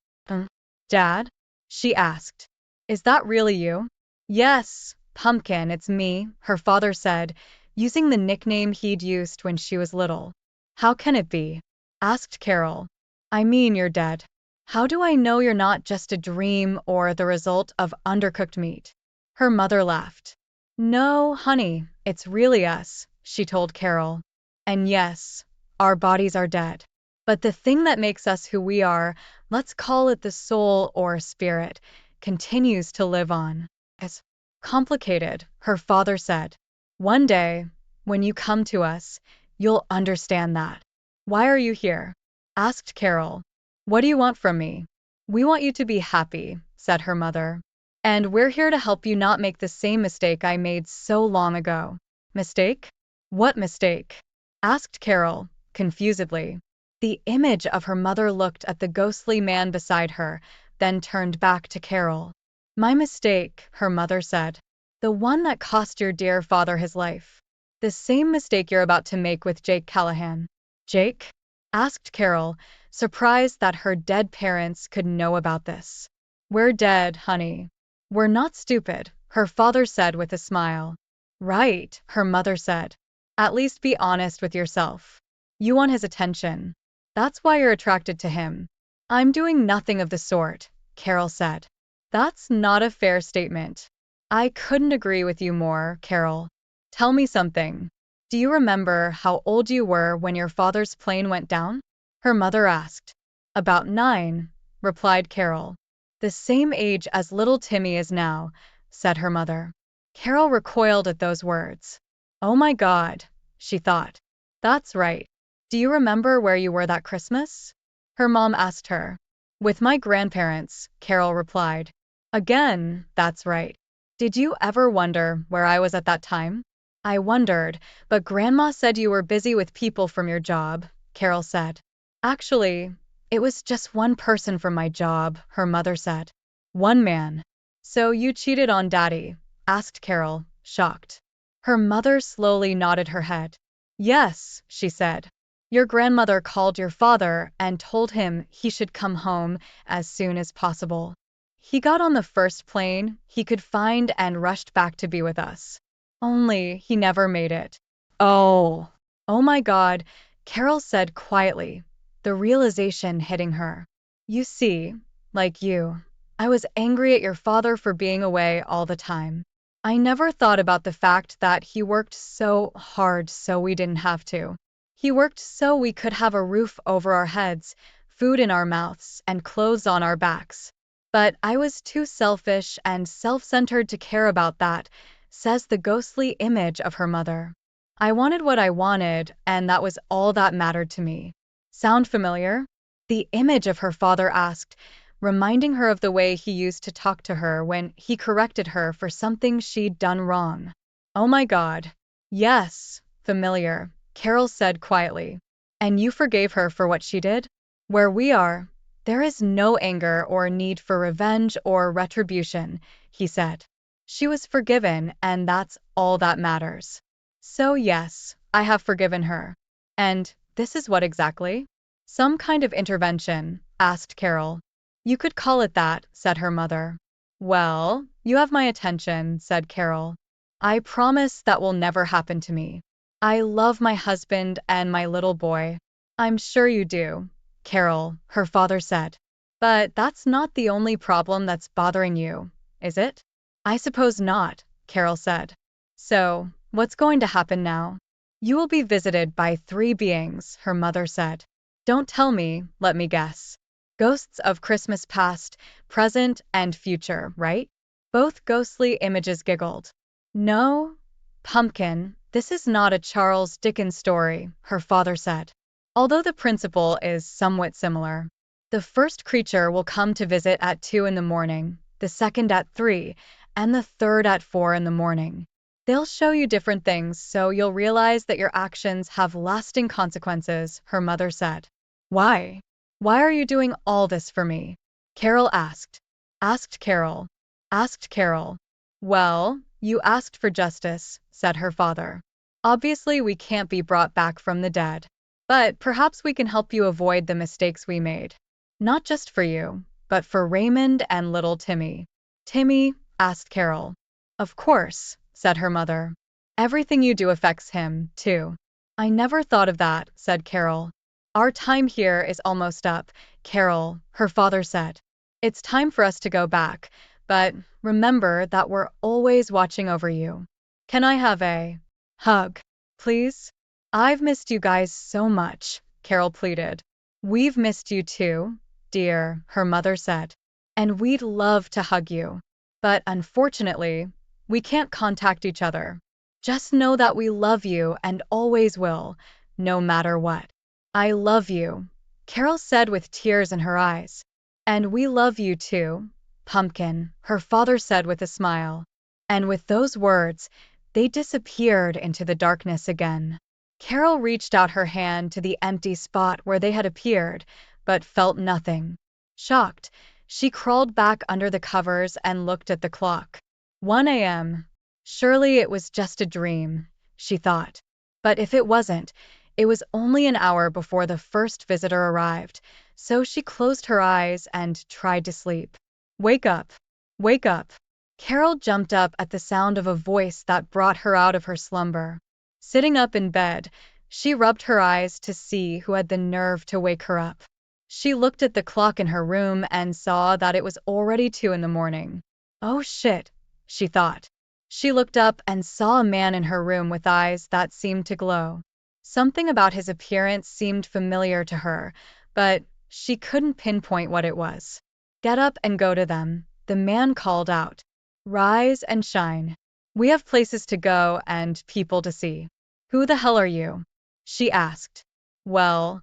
Dad? She asked. Is that really you? Yes, Pumpkin, it's me, her father said, using the nickname he'd used when she was little. How can it be? Asked Carol. I mean, you're dead. How do I know you're not just a dream or the result of undercooked meat? Her mother laughed. No, honey, it's really us, she told Carol. And yes, our bodies are dead. But the thing that makes us who we are, let's call it the soul or spirit, continues to live on. It's complicated, her father said. One day, when you come to us, you'll understand that. Why are you here? Asked Carol. What do you want from me? We want you to be happy, said her mother. And we're here to help you not make the same mistake I made so long ago. Mistake? What mistake? Asked Carol, confusedly. The image of her mother looked at the ghostly man beside her, then turned back to Carol. My mistake, her mother said. The one that cost your dear father his life. The same mistake you're about to make with Jake Callahan. Jake? Asked Carol, surprised that her dead parents could know about this. We're dead, honey. We're not stupid, her father said with a smile. Right, her mother said. At least be honest with yourself. You want his attention. That's why you're attracted to him. I'm doing nothing of the sort, Carol said. That's not a fair statement. I couldn't agree with you more, Carol. Tell me something. Do you remember how old you were when your father's plane went down? Her mother asked. About 9, replied Carol. The same age as little Timmy is now, said her mother. Carol recoiled at those words. Oh my God, she thought. That's right. Do you remember where you were that Christmas? Her mom asked her. With my grandparents, Carol replied. Again, that's right. Did you ever wonder where I was at that time? I wondered, but Grandma said you were busy with people from your job, Carol said. Actually, it was just one person from my job, her mother said. One man. So you cheated on Daddy? Asked Carol, shocked. Her mother slowly nodded her head. Yes, she said. Your grandmother called your father and told him he should come home as soon as possible. He got on the first plane he could find and rushed back to be with us. Only he never made it. Oh. Oh my God, Carol said quietly, the realization hitting her. You see, like you, I was angry at your father for being away all the time. I never thought about the fact that he worked so hard so we didn't have to. He worked so we could have a roof over our heads, food in our mouths, and clothes on our backs. But I was too selfish and self-centered to care about that, says the ghostly image of her mother. I wanted what I wanted, and that was all that mattered to me. Sound familiar? The image of her father asked, reminding her of the way he used to talk to her when he corrected her for something she'd done wrong. Oh my God. Yes, familiar, Carol said quietly. And you forgave her for what she did? Where we are, there is no anger or need for revenge or retribution, he said. She was forgiven, and that's all that matters. So yes, I have forgiven her. And this is what exactly? Some kind of intervention, asked Carol. You could call it that, said her mother. Well, you have my attention, said Carol. I promise that will never happen to me. I love my husband and my little boy. I'm sure you do, Carol, her father said. But that's not the only problem that's bothering you, is it? I suppose not, Carol said. So, what's going to happen now? You will be visited by 3 beings, her mother said. Don't tell me, let me guess. Ghosts of Christmas past, present, and future, right? Both ghostly images giggled. No, Pumpkin, this is not a Charles Dickens story, her father said. Although the principle is somewhat similar. The first creature will come to visit at 2 in the morning, the second at 3, and the third at 4 in the morning. They'll show you different things so you'll realize that your actions have lasting consequences, her mother said. Why? Why are you doing all this for me? Carol asked. Asked Carol. Asked Carol. Well, you asked for justice, said her father. Obviously, we can't be brought back from the dead. But perhaps we can help you avoid the mistakes we made. Not just for you, but for Raymond and little Timmy. Timmy? Asked Carol. Of course, said her mother. Everything you do affects him, too. I never thought of that, said Carol. Our time here is almost up, Carol, her father said. It's time for us to go back, but remember that we're always watching over you. Can I have a hug, please? I've missed you guys so much, Carol pleaded. We've missed you too, dear, her mother said. And we'd love to hug you. But unfortunately, we can't contact each other. Just know that we love you and always will, no matter what. I love you, Carol said with tears in her eyes. And we love you too, Pumpkin, her father said with a smile. And with those words, They disappeared into the darkness again. Carol reached out her hand to the empty spot where they had appeared, but felt nothing. Shocked, she crawled back under the covers and looked at the clock. 1 a.m. Surely it was just a dream, she thought. But if it wasn't, it was only an hour before the first visitor arrived, so she closed her eyes and tried to sleep. Wake up! Wake up! Carol jumped up at the sound of a voice that brought her out of her slumber. Sitting up in bed, she rubbed her eyes to see who had the nerve to wake her up. She looked at the clock in her room and saw that it was already 2 in the morning. Oh shit, she thought. She looked up and saw a man in her room with eyes that seemed to glow. Something about his appearance seemed familiar to her, but she couldn't pinpoint what it was. Get up and go to them, the man called out. Rise and shine. We have places to go and people to see. Who the hell are you? She asked. Well,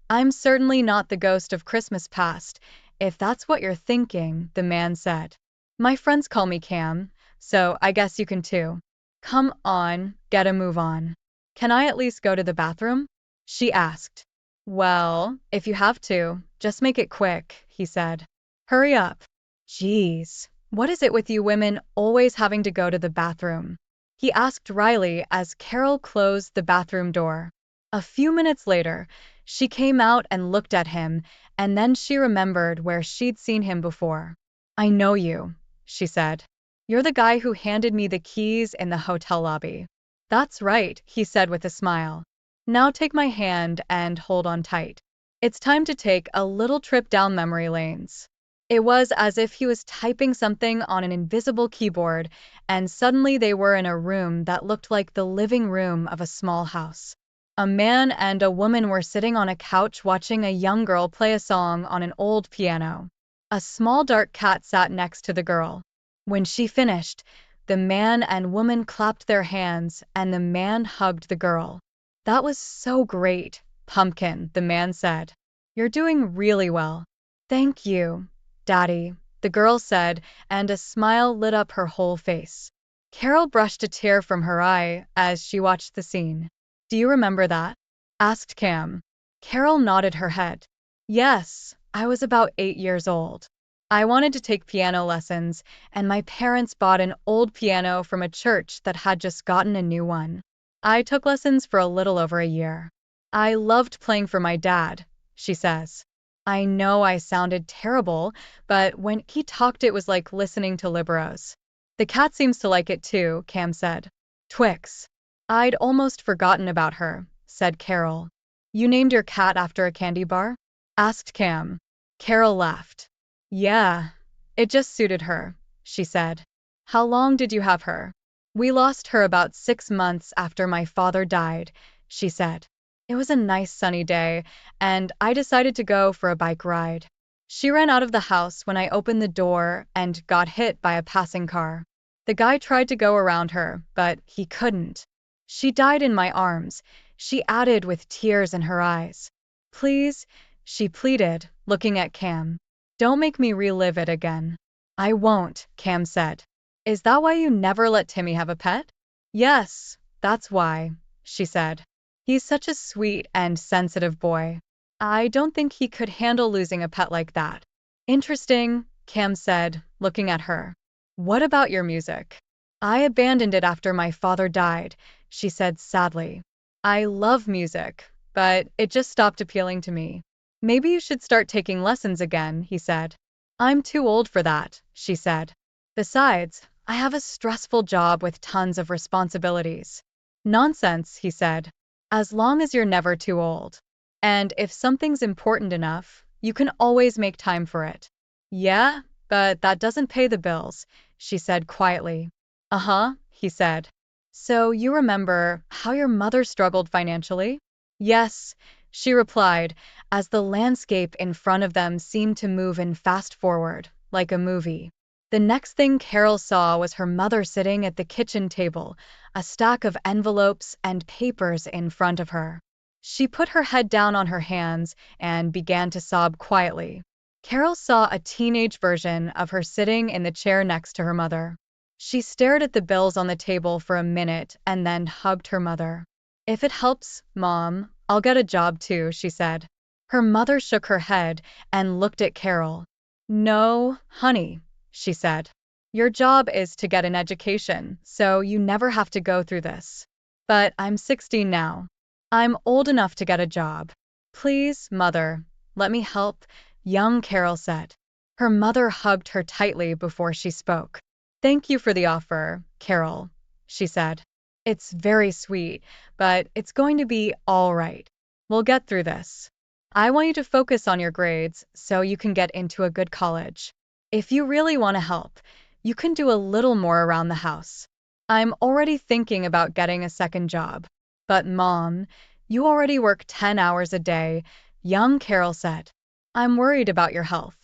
I'm certainly not the ghost of Christmas past, if that's what you're thinking, the man said. My friends call me Cam, so I guess you can too. Come on, get a move on. Can I at least go to the bathroom? She asked. Well, if you have to, just make it quick, he said. Hurry up. Jeez, what is it with you women always having to go to the bathroom? He asked Riley as Carol closed the bathroom door. A few minutes later, she came out and looked at him, and then she remembered where she'd seen him before. I know you, she said. You're the guy who handed me the keys in the hotel lobby. That's right, he said with a smile. Now take my hand and hold on tight. It's time to take a little trip down memory lanes. It was as if he was typing something on an invisible keyboard, and suddenly they were in a room that looked like the living room of a small house. A man and a woman were sitting on a couch watching a young girl play a song on an old piano. A small dark cat sat next to the girl. When she finished, the man and woman clapped their hands and the man hugged the girl. That was so great, Pumpkin, the man said. You're doing really well. Thank you, Daddy, the girl said, and a smile lit up her whole face. Carol brushed a tear from her eye as she watched the scene. Do you remember that? Asked Cam. Carol nodded her head. Yes, I was about 8 years old. I wanted to take piano lessons, and my parents bought an old piano from a church that had just gotten a new one. I took lessons for a little over a year. I loved playing for my dad, she says. I know I sounded terrible, but when he talked it was like listening to liberos. The cat seems to like it too, Cam said. Twix. I'd almost forgotten about her, said Carol. You named your cat after a candy bar? Asked Cam. Carol laughed. Yeah, it just suited her, she said. How long did you have her? We lost her about 6 months after my father died, she said. It was a nice sunny day, and I decided to go for a bike ride. She ran out of the house when I opened the door and got hit by a passing car. The guy tried to go around her, but he couldn't. She died in my arms, she added with tears in her eyes. Please, she pleaded, looking at Cam. Don't make me relive it again. I won't, Cam said. Is that why you never let Timmy have a pet? Yes, that's why, she said. He's such a sweet and sensitive boy. I don't think he could handle losing a pet like that. Interesting, Cam said, looking at her. What about your music? I abandoned it after my father died, she said sadly. I love music, but it just stopped appealing to me. Maybe you should start taking lessons again, he said. I'm too old for that, she said. Besides, I have a stressful job with tons of responsibilities. Nonsense, he said. As long as you're never too old. And if something's important enough, you can always make time for it. Yeah, but that doesn't pay the bills, she said quietly. Uh-huh, he said. So you remember how your mother struggled financially? Yes, she replied, as the landscape in front of them seemed to move in fast forward, like a movie. The next thing Carol saw was her mother sitting at the kitchen table, a stack of envelopes and papers in front of her. She put her head down on her hands and began to sob quietly. Carol saw a teenage version of her sitting in the chair next to her mother. She stared at the bills on the table for a minute and then hugged her mother. "If it helps, Mom, I'll get a job too," she said. Her mother shook her head and looked at Carol. "No, honey," she said. "Your job is to get an education, so you never have to go through this. But I'm 16 now. I'm old enough to get a job. Please, Mother, let me help," young Carol said. Her mother hugged her tightly before she spoke. "Thank you for the offer, Carol," she said. "It's very sweet, but it's going to be all right. We'll get through this. I want you to focus on your grades so you can get into a good college. If you really want to help, you can do a little more around the house. I'm already thinking about getting a second job." "But Mom, you already work 10 hours a day," young Carol said. "I'm worried about your health."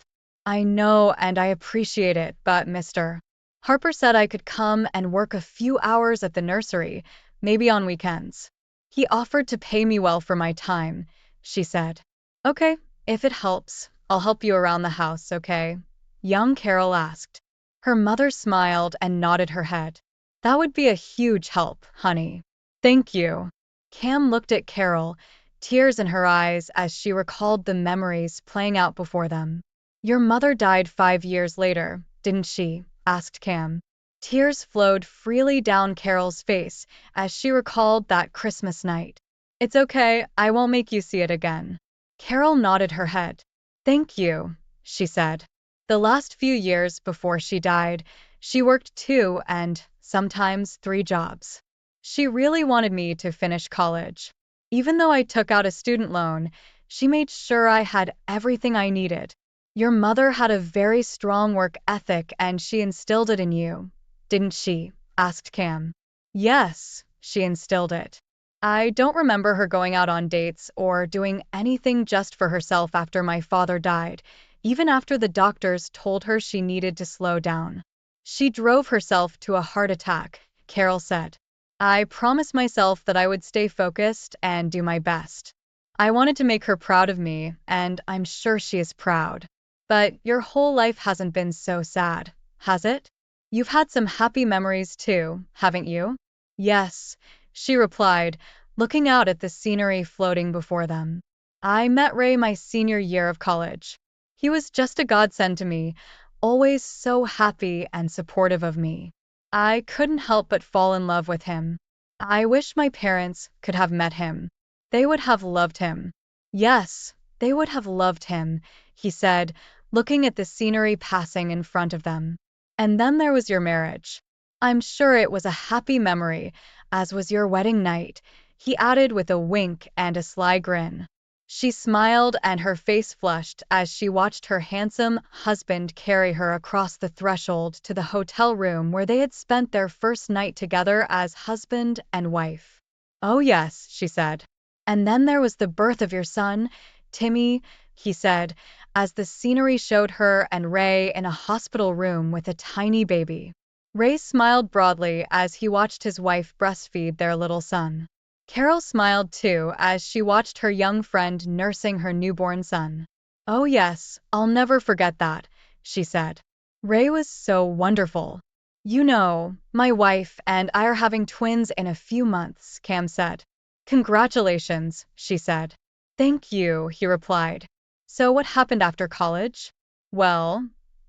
"I know, and I appreciate it, but Mr. Harper said I could come and work a few hours at the nursery, maybe on weekends. He offered to pay me well for my time," she said. "Okay, if it helps, I'll help you around the house, okay?" young Carol asked. Her mother smiled and nodded her head. "That would be a huge help, honey. Thank you." Cam looked at Carol, tears in her eyes as she recalled the memories playing out before them. "Your mother died 5 years later, didn't she?" asked Cam. Tears flowed freely down Carol's face as she recalled that Christmas night. "It's okay, I won't make you see it again." Carol nodded her head. "Thank you," she said. "The last few years before she died, she worked 2 and sometimes 3 jobs. She really wanted me to finish college. Even though I took out a student loan, she made sure I had everything I needed. Your mother had a very strong work ethic and she instilled it in you, didn't she?" asked Cam. "Yes, she instilled it. I don't remember her going out on dates or doing anything just for herself after my father died, even after the doctors told her she needed to slow down. She drove herself to a heart attack," Carol said. "I promised myself that I would stay focused and do my best. I wanted to make her proud of me, and I'm sure she is proud. But your whole life hasn't been so sad, has it? You've had some happy memories too, haven't you?" "Yes," she replied, looking out at the scenery floating before them. "I met Ray my senior year of college. He was just a godsend to me, always so happy and supportive of me. I couldn't help but fall in love with him. I wish my parents could have met him. They would have loved him." "Yes, they would have loved him," he said, looking at the scenery passing in front of them. "And then there was your marriage. I'm sure it was a happy memory, as was your wedding night," he added with a wink and a sly grin. She smiled and her face flushed as she watched her handsome husband carry her across the threshold to the hotel room where they had spent their first night together as husband and wife. "Oh yes," she said. "And then there was the birth of your son, Timmy," he said, as the scenery showed her and Ray in a hospital room with a tiny baby. Ray smiled broadly as he watched his wife breastfeed their little son. Carol smiled too as she watched her young friend nursing her newborn son. "Oh yes, I'll never forget that," she said. "Ray was so wonderful." "You know, my wife and I are having twins in a few months," Cam said. "Congratulations," she said. "Thank you," he replied. "So what happened after college?" "Well,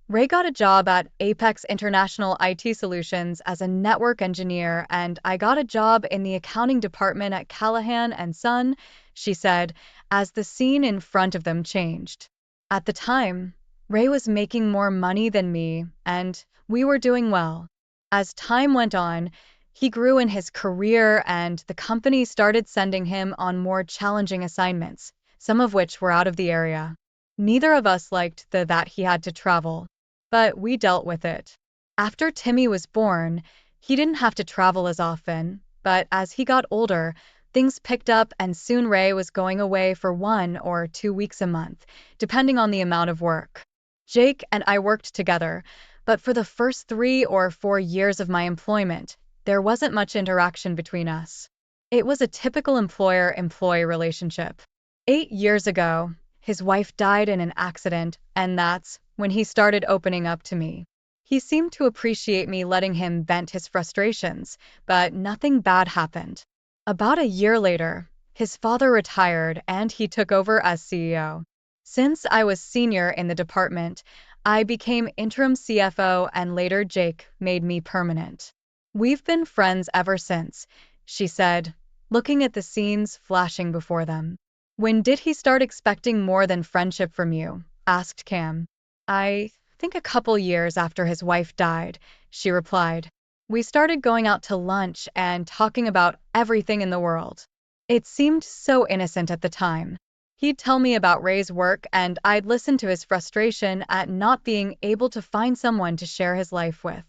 Ray got a job at Apex International IT Solutions as a network engineer, and I got a job in the accounting department at Callahan and Son," she said, as the scene in front of them changed. "At the time, Ray was making more money than me, and we were doing well. As time went on, he grew in his career and the company started sending him on more challenging assignments, some of which were out of the area. Neither of us liked that he had to travel, but we dealt with it. After Timmy was born, he didn't have to travel as often, but as he got older, things picked up and soon Ray was going away for 1 or 2 weeks a month, depending on the amount of work. Jake and I worked together, but for the first 3 or 4 years of my employment, there wasn't much interaction between us. It was a typical employer-employee relationship. 8 years ago, his wife died in an accident, and that's when he started opening up to me. He seemed to appreciate me letting him vent his frustrations, but nothing bad happened. About a year later, his father retired and he took over as CEO. Since I was senior in the department, I became interim CFO and later Jake made me permanent. We've been friends ever since, she said, looking at the scenes flashing before them. When did he start expecting more than friendship from you? Asked Cam. I think a couple years after his wife died, she replied. We started going out to lunch and talking about everything in the world. It seemed so innocent at the time. He'd tell me about Ray's work and I'd listen to his frustration at not being able to find someone to share his life with.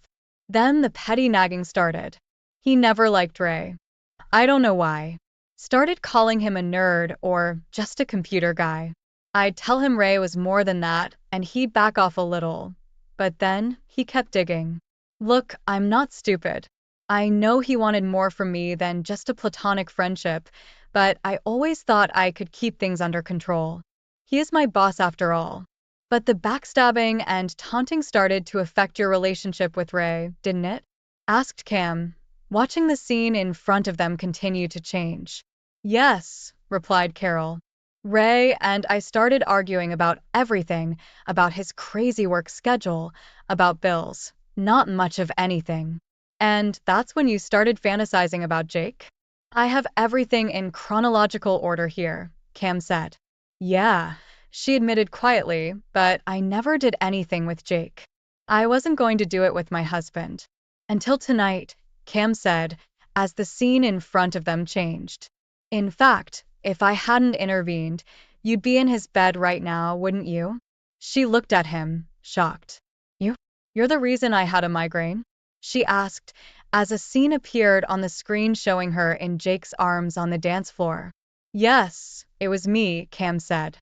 Then the petty nagging started. He never liked Ray. I don't know why. Started calling him a nerd or just a computer guy. I'd tell him Ray was more than that and he'd back off a little. But then he kept digging. Look, I'm not stupid. I know he wanted more from me than just a platonic friendship, but I always thought I could keep things under control. He is my boss after all. But the backstabbing and taunting started to affect your relationship with Ray, didn't it? Asked Cam, watching the scene in front of them continue to change. Yes, replied Carol. Ray and I started arguing about everything, about his crazy work schedule, about bills, not much of anything. And that's when you started fantasizing about Jake? I have everything in chronological order here, Cam said. Yeah, she admitted quietly, but I never did anything with Jake. I wasn't going to do it with my husband. Until tonight, Cam said, as the scene in front of them changed. In fact, if I hadn't intervened, you'd be in his bed right now, wouldn't you? She looked at him, shocked. You? You're the reason I had a migraine? She asked, as a scene appeared on the screen showing her in Jake's arms on the dance floor. Yes, it was me, Cam said.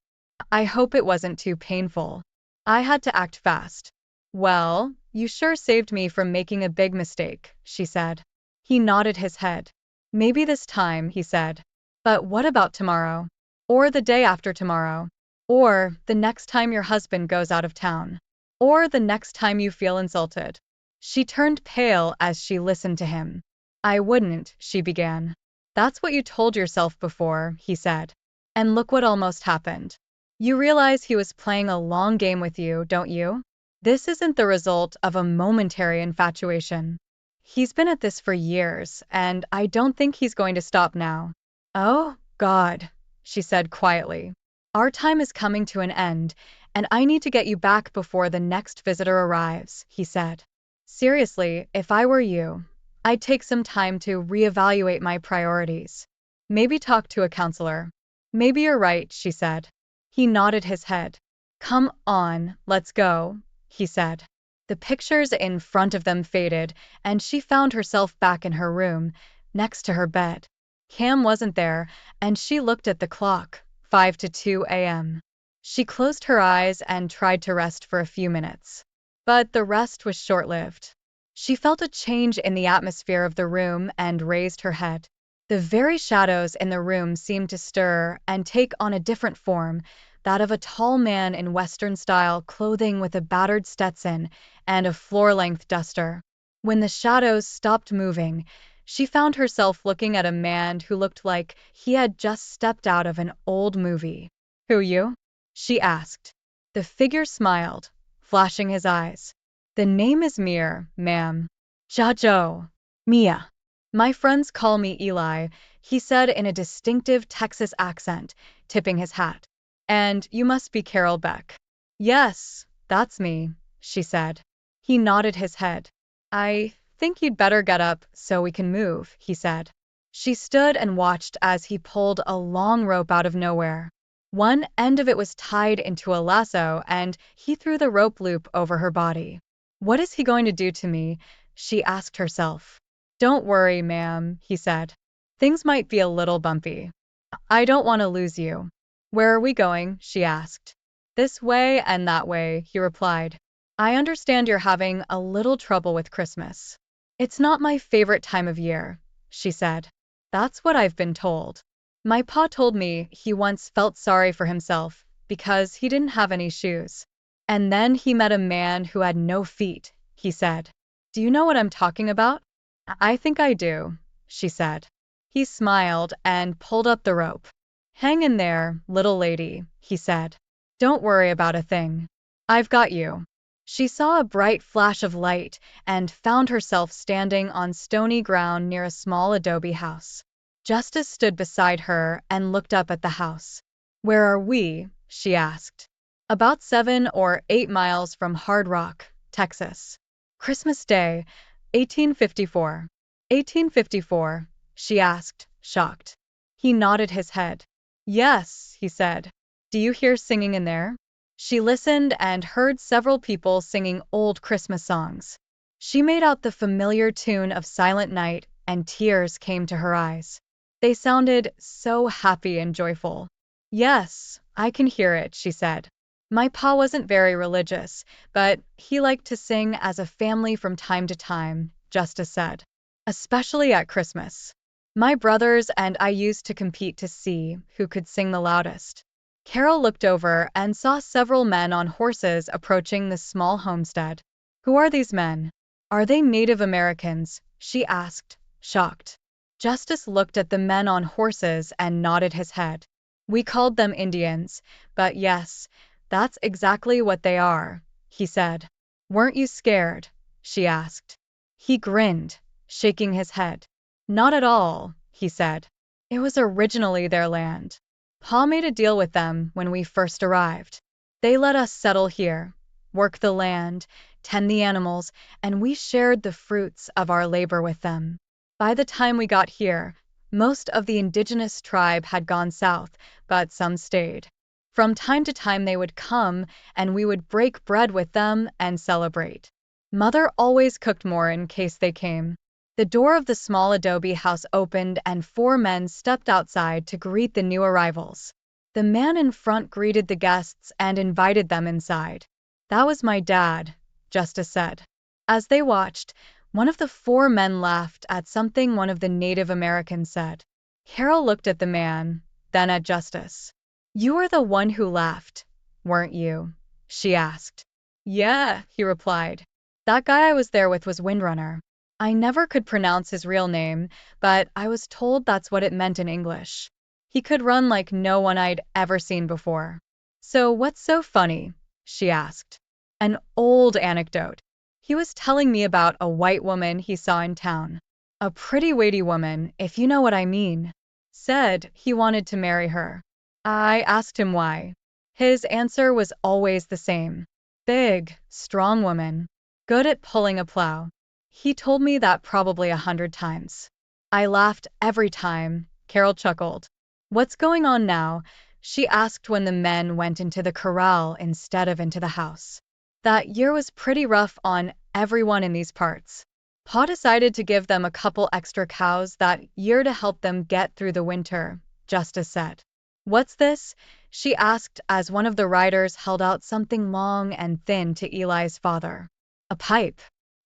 I hope it wasn't too painful. I had to act fast. Well, you sure saved me from making a big mistake, she said. He nodded his head. Maybe this time, he said. But what about tomorrow? Or the day after tomorrow? Or the next time your husband goes out of town? Or the next time you feel insulted? She turned pale as she listened to him. I wouldn't, she began. That's what you told yourself before, he said. And look what almost happened. You realize he was playing a long game with you, don't you? This isn't the result of a momentary infatuation. He's been at this for years, and I don't think he's going to stop now. Oh, God, she said quietly. Our time is coming to an end, and I need to get you back before the next visitor arrives, he said. Seriously, if I were you, I'd take some time to reevaluate my priorities. Maybe talk to a counselor. Maybe you're right, she said. He nodded his head. Come on, let's go, he said. The pictures in front of them faded, and she found herself back in her room, next to her bed. Cam wasn't there, and she looked at the clock, 5 to 2 a.m. She closed her eyes and tried to rest for a few minutes. But the rest was short-lived. She felt a change in the atmosphere of the room and raised her head. The very shadows in the room seemed to stir and take on a different form, that of a tall man in Western-style clothing with a battered Stetson and a floor-length duster. When the shadows stopped moving, she found herself looking at a man who looked like he had just stepped out of an old movie. Who you? She asked. The figure smiled, flashing his eyes. The name is Mir, ma'am. Jajo. Mia. My friends call me Eli, he said in a distinctive Texas accent, tipping his hat. And you must be Carol Beck. Yes, that's me, she said. He nodded his head. I think you'd better get up so we can move, he said. She stood and watched as he pulled a long rope out of nowhere. One end of it was tied into a lasso, and he threw the rope loop over her body. What is he going to do to me? She asked herself. Don't worry, ma'am, he said. Things might be a little bumpy. I don't want to lose you. Where are we going? She asked. This way and that way, he replied. I understand you're having a little trouble with Christmas. It's not my favorite time of year, she said. That's what I've been told. My pa told me he once felt sorry for himself because he didn't have any shoes. And then he met a man who had no feet. he said. Do you know what I'm talking about? I think I do, she said. He smiled and pulled up the rope. Hang in there, little lady, he said. Don't worry about a thing. I've got you. She saw a bright flash of light and found herself standing on stony ground near a small adobe house. Justice stood beside her and looked up at the house. Where are we? She asked. About 7 or 8 miles from Hard Rock, Texas. Christmas Day, 1854. 1854, she asked, shocked. He nodded his head. Yes, he said. Do you hear singing in there? She listened and heard several people singing old Christmas songs. She made out the familiar tune of Silent Night, and tears came to her eyes. They sounded so happy and joyful. Yes, I can hear it, she said. My pa wasn't very religious, but he liked to sing as a family from time to time, Justice said. Especially at Christmas. My brothers and I used to compete to see who could sing the loudest. Carol looked over and saw several men on horses approaching the small homestead. Who are these men? Are they Native Americans? She asked, shocked. Justice looked at the men on horses and nodded his head. We called them Indians, but yes, that's exactly what they are, he said. Weren't you scared? She asked. He grinned, shaking his head. Not at all, he said. It was originally their land. Pa made a deal with them when we first arrived. They let us settle here, work the land, tend the animals, and we shared the fruits of our labor with them. By the time we got here, most of the indigenous tribe had gone south, but some stayed. From time to time they would come, and we would break bread with them and celebrate. Mother always cooked more in case they came. The door of the small adobe house opened and 4 men stepped outside to greet the new arrivals. The man in front greeted the guests and invited them inside. That was my dad, Justice said. As they watched, one of the 4 men laughed at something one of the Native Americans said. Carol looked at the man, then at Justice. You were the one who laughed, weren't you? She asked. Yeah, he replied. That guy I was there with was Windrunner. I never could pronounce his real name, but I was told that's what it meant in English. He could run like no one I'd ever seen before. So what's so funny? She asked. An old anecdote. He was telling me about a white woman he saw in town. A pretty weighty woman, if you know what I mean. Said he wanted to marry her. I asked him why. His answer was always the same. Big, strong woman. Good at pulling a plow. He told me that probably 100 times. I laughed every time, Carol chuckled. What's going on now? She asked when the men went into the corral instead of into the house. That year was pretty rough on everyone in these parts. Pa decided to give them a couple extra cows that year to help them get through the winter, Justice said. What's this? She asked as one of the riders held out something long and thin to Eli's father. A pipe.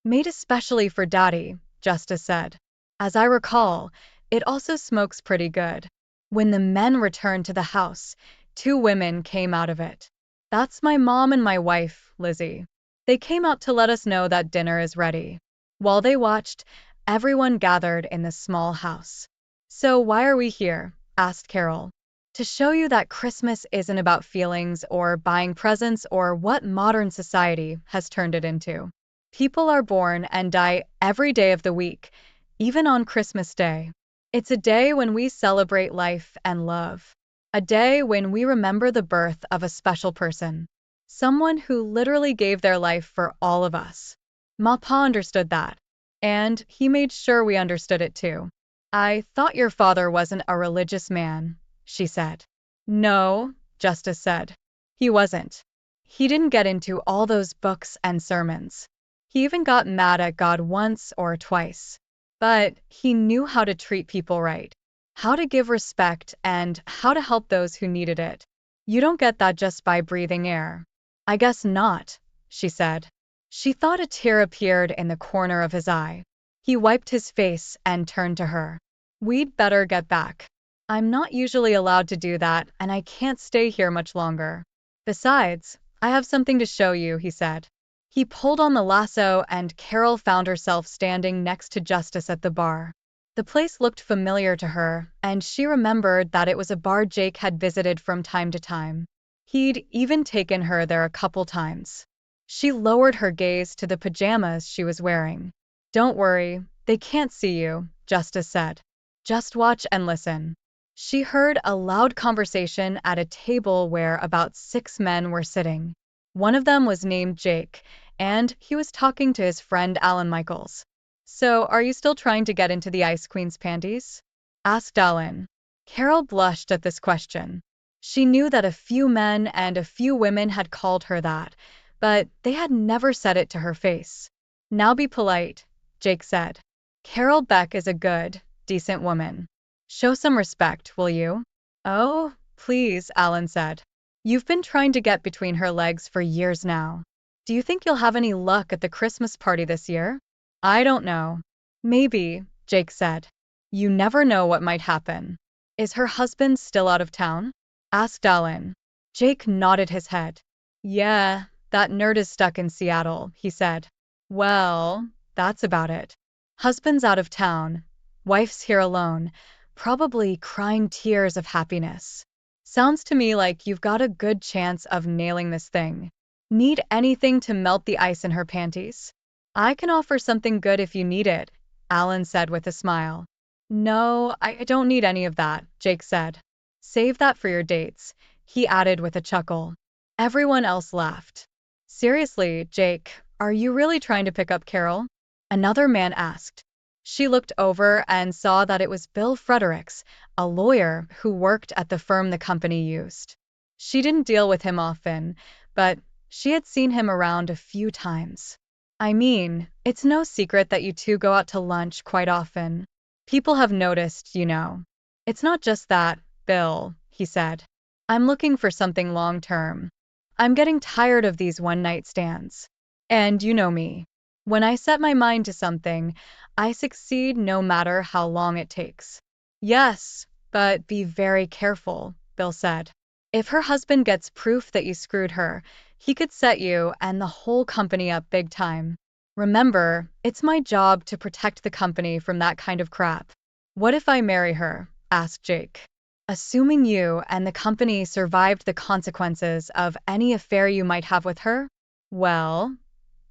Made especially for Daddy, Justice said. As I recall, it also smokes pretty good. When the men returned to the house, 2 women came out of it. That's my mom and my wife, Lizzie. They came out to let us know that dinner is ready. While they watched, everyone gathered in the small house. So why are we here? Asked Carol. To show you that Christmas isn't about feelings or buying presents or what modern society has turned it into. People are born and die every day of the week, even on Christmas Day. It's a day when we celebrate life and love. A day when we remember the birth of a special person. Someone who literally gave their life for all of us. Ma Pa understood that. And he made sure we understood it too. I thought your father wasn't a religious man, she said. No, Justice said. He wasn't. He didn't get into all those books and sermons. He even got mad at God once or twice. But he knew how to treat people right, how to give respect, and how to help those who needed it. You don't get that just by breathing air. I guess not, she said. She thought a tear appeared in the corner of his eye. He wiped his face and turned to her. We'd better get back. I'm not usually allowed to do that, and I can't stay here much longer. Besides, I have something to show you, he said. He pulled on the lasso and Carol found herself standing next to Justice at the bar. The place looked familiar to her, and she remembered that it was a bar Jake had visited from time to time. He'd even taken her there a couple times. She lowered her gaze to the pajamas she was wearing. "Don't worry, they can't see you," Justice said. "Just watch and listen." She heard a loud conversation at a table where about 6 men were sitting. One of them was named Jake, and he was talking to his friend Alan Michaels. "So, are you still trying to get into the Ice Queen's panties?" asked Alan. Carol blushed at this question. She knew that a few men and a few women had called her that, but they had never said it to her face. "Now be polite," Jake said. "Carol Beck is a good, decent woman. Show some respect, will you?" "Oh, please," Alan said. "You've been trying to get between her legs for years now. Do you think you'll have any luck at the Christmas party this year?" "I don't know. Maybe," Jake said. "You never know what might happen." "Is her husband still out of town?" asked Alan. Jake nodded his head. "Yeah, that nerd is stuck in Seattle," he said. "Well, that's about it. Husband's out of town. Wife's here alone, probably crying tears of happiness. Sounds to me like you've got a good chance of nailing this thing. Need anything to melt the ice in her panties?" "I can offer something good if you need it," Alan said with a smile. "No, I don't need any of that," Jake said. "Save that for your dates," he added with a chuckle. Everyone else laughed. "Seriously, Jake, are you really trying to pick up Carol?" another man asked. She looked over and saw that it was Bill Fredericks, a lawyer who worked at the firm the company used. She didn't deal with him often, but she had seen him around a few times. "I mean, it's no secret that you two go out to lunch quite often. People have noticed, you know." "It's not just that, Bill," he said. "I'm looking for something long-term. I'm getting tired of these one-night stands. And you know me. When I set my mind to something, I succeed no matter how long it takes." "Yes, but be very careful," Bill said. "If her husband gets proof that you screwed her, he could set you and the whole company up big time. Remember, it's my job to protect the company from that kind of crap." "What if I marry her?" asked Jake. "Assuming you and the company survived the consequences of any affair you might have with her? Well,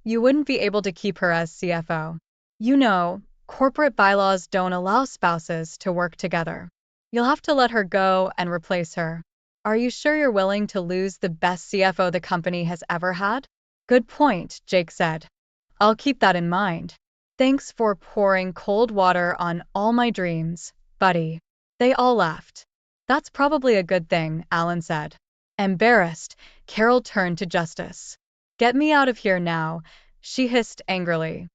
you wouldn't be able to keep her as CFO. You know, corporate bylaws don't allow spouses to work together. You'll have to let her go and replace her. Are you sure you're willing to lose the best CFO the company has ever had?" "Good point," Jake said. "I'll keep that in mind. Thanks for pouring cold water on all my dreams, buddy." They all laughed. "That's probably a good thing," Alan said. Embarrassed, Carol turned to Justice. "Get me out of here now," she hissed angrily.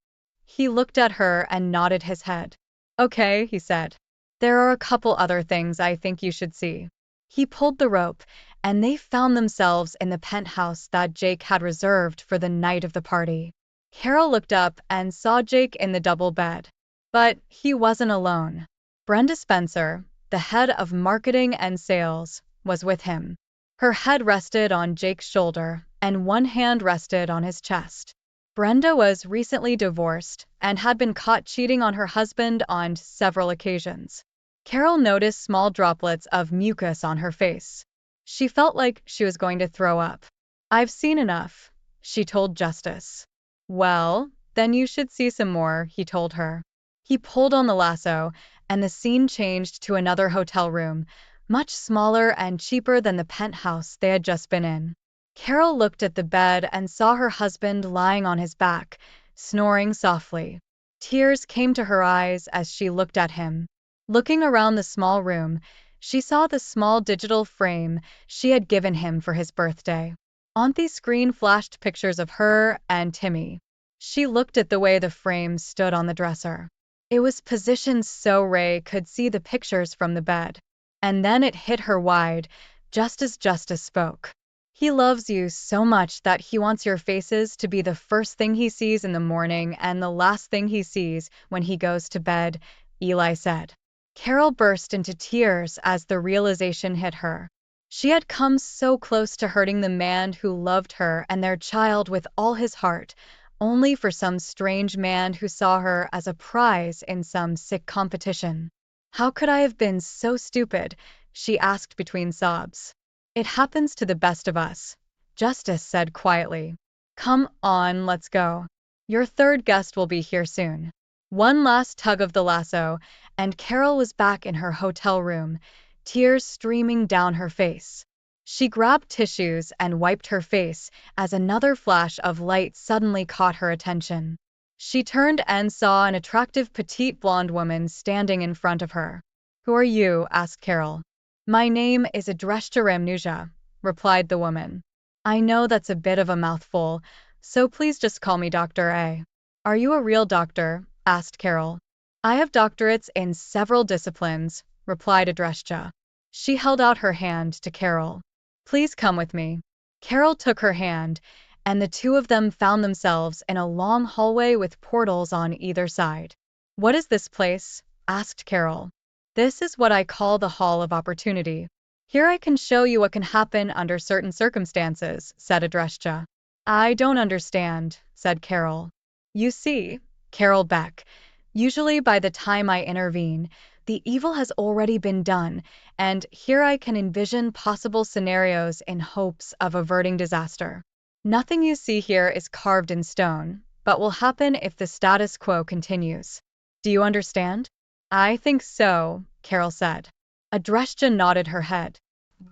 He looked at her and nodded his head. "Okay," he said. "There are a couple other things I think you should see." He pulled the rope, and they found themselves in the penthouse that Jake had reserved for the night of the party. Carol looked up and saw Jake in the double bed. But he wasn't alone. Brenda Spencer, the head of marketing and sales, was with him. Her head rested on Jake's shoulder, and one hand rested on his chest. Brenda was recently divorced and had been caught cheating on her husband on several occasions. Carol noticed small droplets of mucus on her face. She felt like she was going to throw up. "I've seen enough," she told Justice. "Well, then you should see some more," he told her. He pulled on the lasso, and the scene changed to another hotel room, much smaller and cheaper than the penthouse they had just been in. Carol looked at the bed and saw her husband lying on his back, snoring softly. Tears came to her eyes as she looked at him. Looking around the small room, she saw the small digital frame she had given him for his birthday. On the screen flashed pictures of her and Timmy. She looked at the way the frame stood on the dresser. It was positioned so Ray could see the pictures from the bed. And then it hit her wide, just as Justice spoke. "He loves you so much that he wants your faces to be the first thing he sees in the morning and the last thing he sees when he goes to bed," Eli said. Carol burst into tears as the realization hit her. She had come so close to hurting the man who loved her and their child with all his heart, only for some strange man who saw her as a prize in some sick competition. How could I have been so stupid? She asked between sobs. It happens to the best of us, Justice said quietly. Come on, let's go. Your third guest will be here soon. One last tug of the lasso, and Carol was back in her hotel room, tears streaming down her face. She grabbed tissues and wiped her face as another flash of light suddenly caught her attention. She turned and saw an attractive petite blonde woman standing in front of her. Who are you? Asked Carol. My name is Adreshta Ramnuja, replied the woman. I know that's a bit of a mouthful, so please just call me Dr. A. Are you a real doctor? Asked Carol. I have doctorates in several disciplines, replied Adreshta. She held out her hand to Carol. Please come with me. Carol took her hand, and the two of them found themselves in a long hallway with portals on either side. What is this place? Asked Carol. This is what I call the Hall of Opportunity. Here I can show you what can happen under certain circumstances, said Adreshta. I don't understand, said Carol. You see, Carol Beck, usually by the time I intervene, the evil has already been done, and here I can envision possible scenarios in hopes of averting disaster. Nothing you see here is carved in stone, but will happen if the status quo continues. Do you understand? I think so, Carol said. Adreshta nodded her head.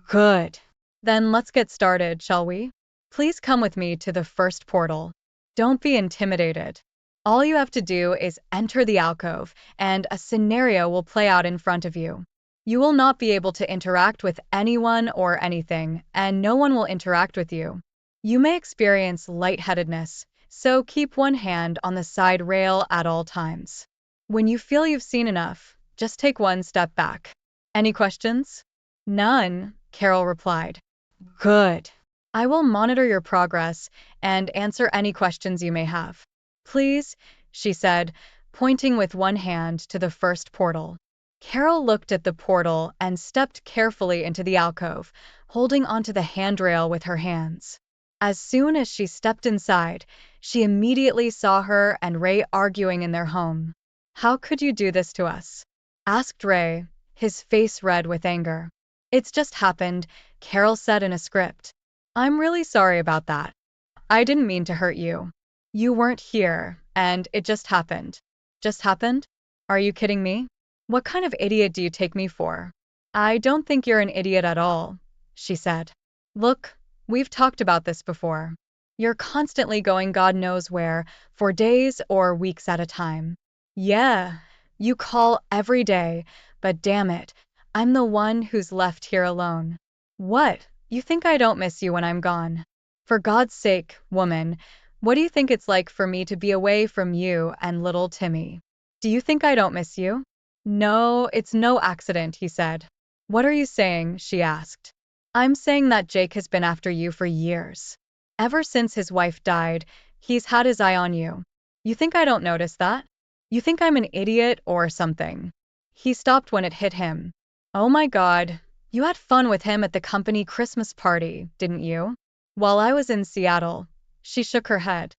Good. Then let's get started, shall we? Please come with me to the first portal. Don't be intimidated. All you have to do is enter the alcove, and a scenario will play out in front of you. You will not be able to interact with anyone or anything, and no one will interact with you. You may experience lightheadedness, so keep one hand on the side rail at all times. When you feel you've seen enough, just take one step back. Any questions? None, Carol replied. Good. I will monitor your progress and answer any questions you may have. Please, she said, pointing with one hand to the first portal. Carol looked at the portal and stepped carefully into the alcove, holding onto the handrail with her hands. As soon as she stepped inside, she immediately saw her and Ray arguing in their home. How could you do this to us? Asked Ray, his face red with anger. It's just happened, Carol said in a script. I'm really sorry about that. I didn't mean to hurt you. You weren't here, and it just happened. Just happened? Are you kidding me? What kind of idiot do you take me for? I don't think you're an idiot at all, she said. Look, we've talked about this before. You're constantly going God knows where, for days or weeks at a time. Yeah, you call every day, but damn it, I'm the one who's left here alone. What? You think I don't miss you when I'm gone? For God's sake, woman, what do you think it's like for me to be away from you and little Timmy? Do you think I don't miss you? No, it's no accident, he said. What are you saying? She asked. I'm saying that Jake has been after you for years. Ever since his wife died, he's had his eye on you. You think I don't notice that? You think I'm an idiot or something? He stopped when it hit him. Oh my God, you had fun with him at the company Christmas party, didn't you? While I was in Seattle. She shook her head.